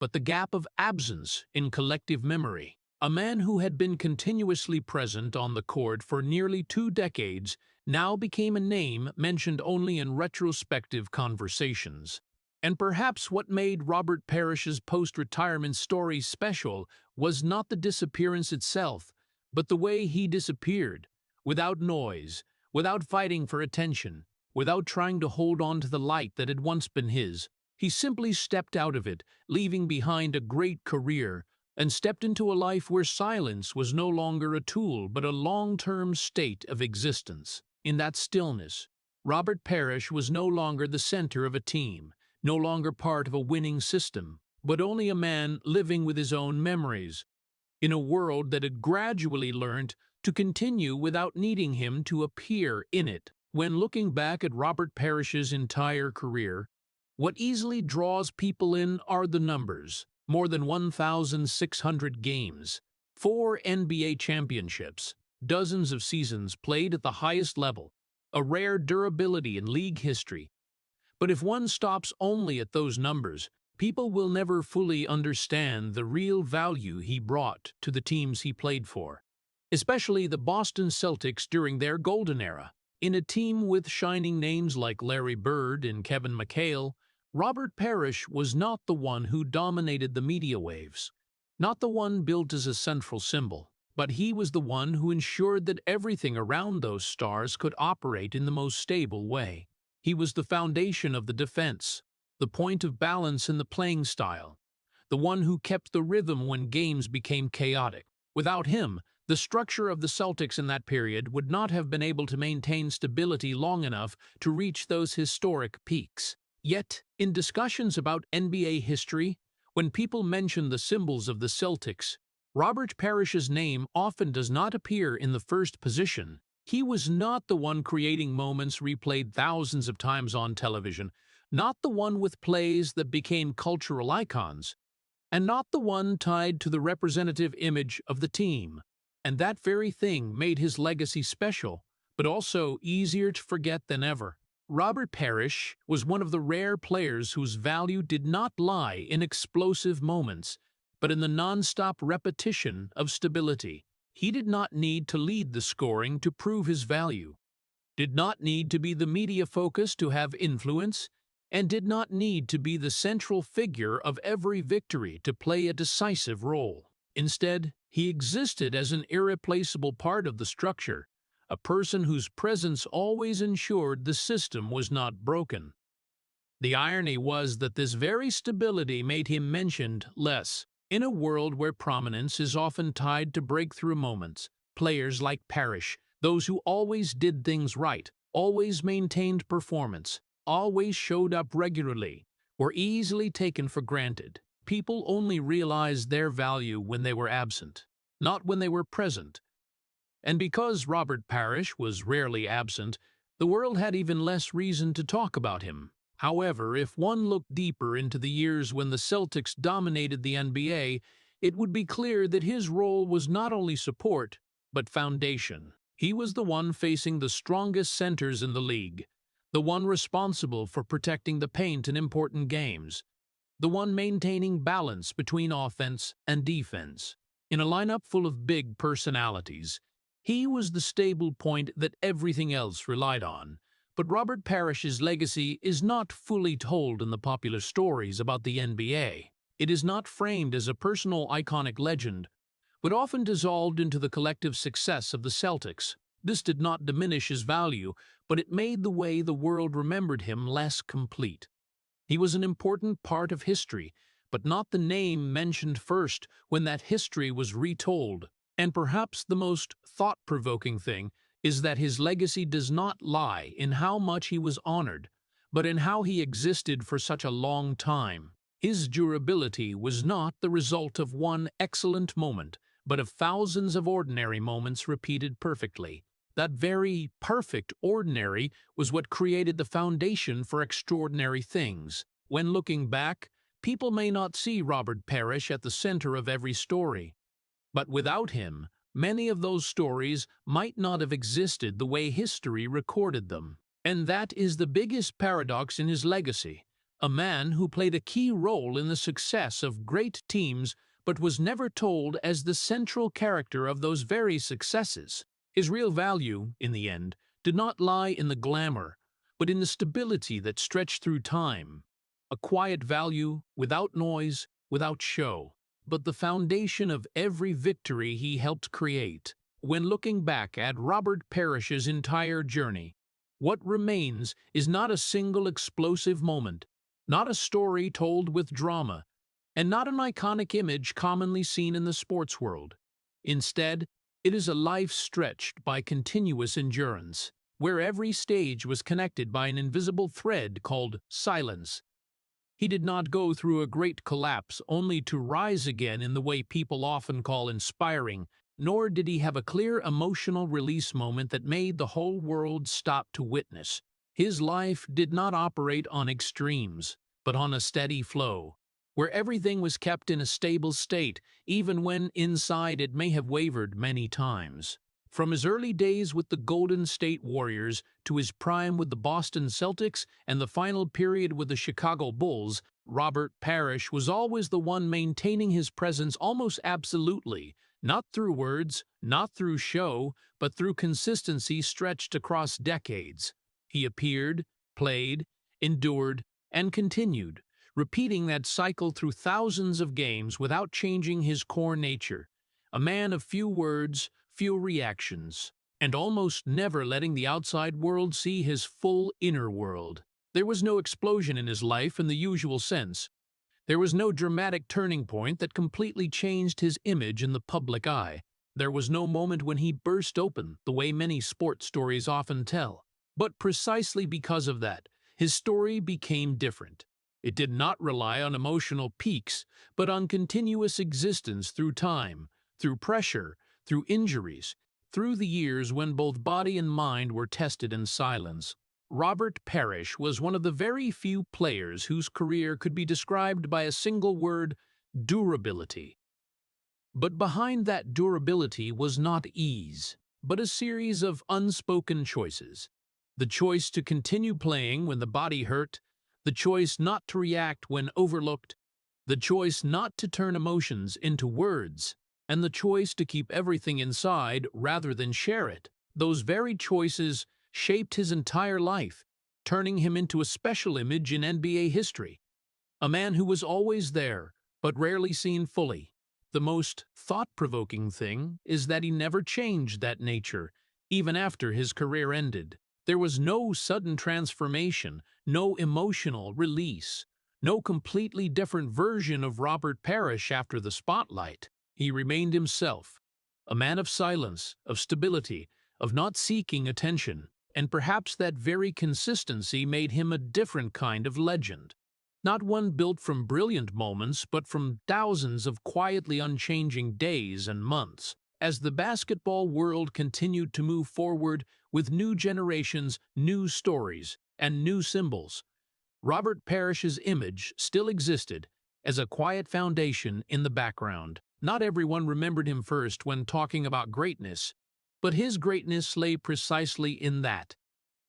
but the gap of absence in collective memory. A man who had been continuously present on the court for nearly 2 decades now became a name mentioned only in retrospective conversations. And perhaps what made Robert Parish's post-retirement story special was not the disappearance itself, but the way he disappeared, without noise, without fighting for attention, without trying to hold on to the light that had once been his. He simply stepped out of it, leaving behind a great career, and stepped into a life where silence was no longer a tool but a long-term state of existence. In that stillness, Robert Parish was no longer the center of a team, no longer part of a winning system, but only a man living with his own memories, in a world that had gradually learned to continue without needing him to appear in it. When looking back at Robert Parish's entire career, what easily draws people in are the numbers. More than 1,600 games, 4 NBA championships, dozens of seasons played at the highest level, a rare durability in league history. But if one stops only at those numbers, people will never fully understand the real value he brought to the teams he played for, especially the Boston Celtics during their golden era. In a team with shining names like Larry Bird and Kevin McHale, Robert Parish was not the one who dominated the media waves, not the one built as a central symbol, but he was the one who ensured that everything around those stars could operate in the most stable way. He was the foundation of the defense, the point of balance in the playing style, the one who kept the rhythm when games became chaotic. Without him, the structure of the Celtics in that period would not have been able to maintain stability long enough to reach those historic peaks. Yet, in discussions about NBA history, when people mention the symbols of the Celtics, Robert Parish's name often does not appear in the first position. He was not the one creating moments replayed thousands of times on television, not the one with plays that became cultural icons, and not the one tied to the representative image of the team. And that very thing made his legacy special, but also easier to forget than ever. Robert Parish was one of the rare players whose value did not lie in explosive moments, but in the non-stop repetition of stability. He did not need to lead the scoring to prove his value, did not need to be the media focus to have influence, and did not need to be the central figure of every victory to play a decisive role. Instead, he existed as an irreplaceable part of the structure, a person whose presence always ensured the system was not broken. The irony was that this very stability made him mentioned less. In a world where prominence is often tied to breakthrough moments, players like Parish, those who always did things right, always maintained performance, always showed up regularly, were easily taken for granted. People only realized their value when they were absent, not when they were present. And because Robert Parish was rarely absent, the world had even less reason to talk about him. However, if one looked deeper into the years when the Celtics dominated the NBA, it would be clear that his role was not only support, but foundation. He was the one facing the strongest centers in the league, the one responsible for protecting the paint in important games, the one maintaining balance between offense and defense. In a lineup full of big personalities, he was the stable point that everything else relied on. But Robert Parish's legacy is not fully told in the popular stories about the NBA. It is not framed as a personal iconic legend, but often dissolved into the collective success of the Celtics. This did not diminish his value, but it made the way the world remembered him less complete. He was an important part of history, but not the name mentioned first when that history was retold. And perhaps the most thought-provoking thing is that his legacy does not lie in how much he was honored, but in how he existed for such a long time. His durability was not the result of one excellent moment, but of thousands of ordinary moments repeated perfectly. That very perfect ordinary was what created the foundation for extraordinary things. When looking back, people may not see Robert Parish at the center of every story, but without him, many of those stories might not have existed the way history recorded them. And that is the biggest paradox in his legacy. A man who played a key role in the success of great teams but was never told as the central character of those very successes. His real value, in the end, did not lie in the glamour, but in the stability that stretched through time. A quiet value, without noise, without show, but the foundation of every victory he helped create. When looking back at Robert Parish's entire journey, what remains is not a single explosive moment, not a story told with drama, and not an iconic image commonly seen in the sports world. Instead, it is a life stretched by continuous endurance, where every stage was connected by an invisible thread called silence. He did not go through a great collapse only to rise again in the way people often call inspiring, nor did he have a clear emotional release moment that made the whole world stop to witness. His life did not operate on extremes, but on a steady flow, where everything was kept in a stable state, even when inside it may have wavered many times. From his early days with the Golden State Warriors to his prime with the Boston Celtics and the final period with the Chicago Bulls, Robert Parish was always the one maintaining his presence almost absolutely, not through words, not through show, but through consistency stretched across decades. He appeared, played, endured, and continued, repeating that cycle through thousands of games without changing his core nature. A man of few words, few reactions, and almost never letting the outside world see his full inner world. There was no explosion in his life in the usual sense. There was no dramatic turning point that completely changed his image in the public eye. There was no moment when he burst open, the way many sports stories often tell. But precisely because of that, his story became different. It did not rely on emotional peaks, but on continuous existence through time, through pressure, through injuries, through the years when both body and mind were tested in silence. Robert Parish was one of the very few players whose career could be described by a single word: durability. But behind that durability was not ease, but a series of unspoken choices. The choice to continue playing when the body hurt, the choice not to react when overlooked, the choice not to turn emotions into words, and the choice to keep everything inside rather than share it. Those very choices shaped his entire life, turning him into a special image in NBA history. A man who was always there, but rarely seen fully. The most thought-provoking thing is that he never changed that nature, even after his career ended. There was no sudden transformation, no emotional release, no completely different version of Robert Parish after the spotlight. He remained himself, a man of silence, of stability, of not seeking attention, and perhaps that very consistency made him a different kind of legend. Not one built from brilliant moments, but from thousands of quietly unchanging days and months. As the basketball world continued to move forward with new generations, new stories, and new symbols, Robert Parish's image still existed as a quiet foundation in the background. Not everyone remembered him first when talking about greatness, but his greatness lay precisely in that.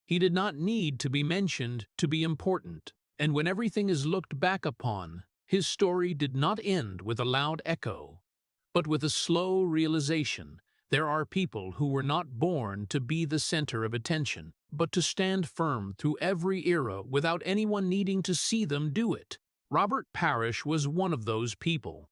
He did not need to be mentioned to be important. And when everything is looked back upon, his story did not end with a loud echo, but with a slow realization. There are people who were not born to be the center of attention, but to stand firm through every era without anyone needing to see them do it. Robert Parish was one of those people.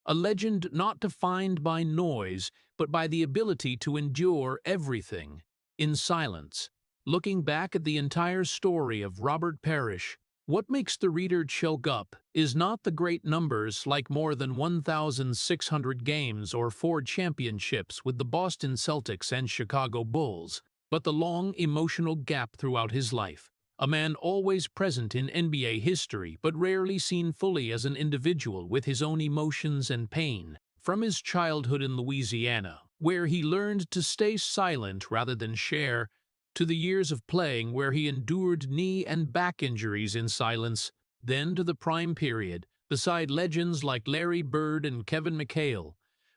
A legend not defined by noise, but by the ability to endure everything in silence. Looking back at the entire story of Robert Parish, what makes the reader choke up is not the great numbers like more than 1,600 games or 4 championships with the Boston Celtics and Chicago Bulls, but the long emotional gap throughout his life. A man always present in NBA history, but rarely seen fully as an individual with his own emotions and pain. From his childhood in Louisiana, where he learned to stay silent rather than share, to the years of playing where he endured knee and back injuries in silence, then to the prime period, beside legends like Larry Bird and Kevin McHale,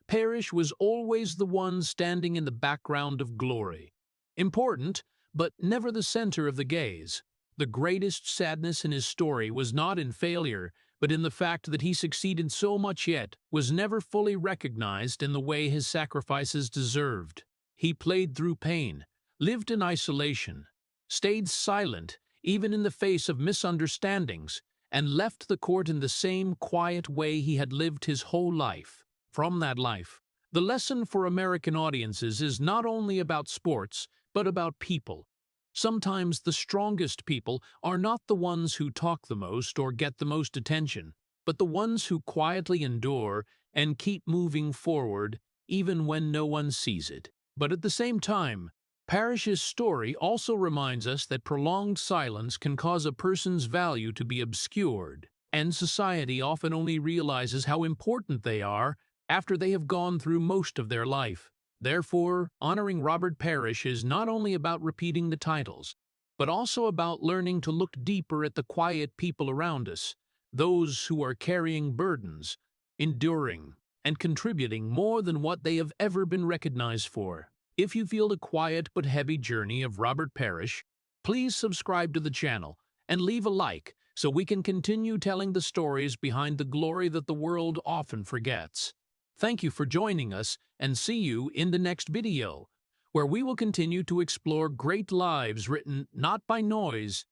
Parish was always the one standing in the background of glory. Important, but never the center of the gaze. The greatest sadness in his story was not in failure, but in the fact that he succeeded so much yet was never fully recognized in the way his sacrifices deserved. He played through pain, lived in isolation, stayed silent even in the face of misunderstandings, and left the court in the same quiet way he had lived his whole life. From that life, the lesson for American audiences is not only about sports, but about people. Sometimes the strongest people are not the ones who talk the most or get the most attention, but the ones who quietly endure and keep moving forward even when no one sees it. But at the same time, Parish's story also reminds us that prolonged silence can cause a person's value to be obscured, and society often only realizes how important they are after they have gone through most of their life. Therefore, honoring Robert Parish is not only about repeating the titles, but also about learning to look deeper at the quiet people around us, those who are carrying burdens, enduring, and contributing more than what they have ever been recognized for. If you feel the quiet but heavy journey of Robert Parish, please subscribe to the channel and leave a like so we can continue telling the stories behind the glory that the world often forgets. Thank you for joining us, and see you in the next video, where we will continue to explore great lives written not by noise,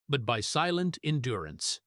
but by silent endurance.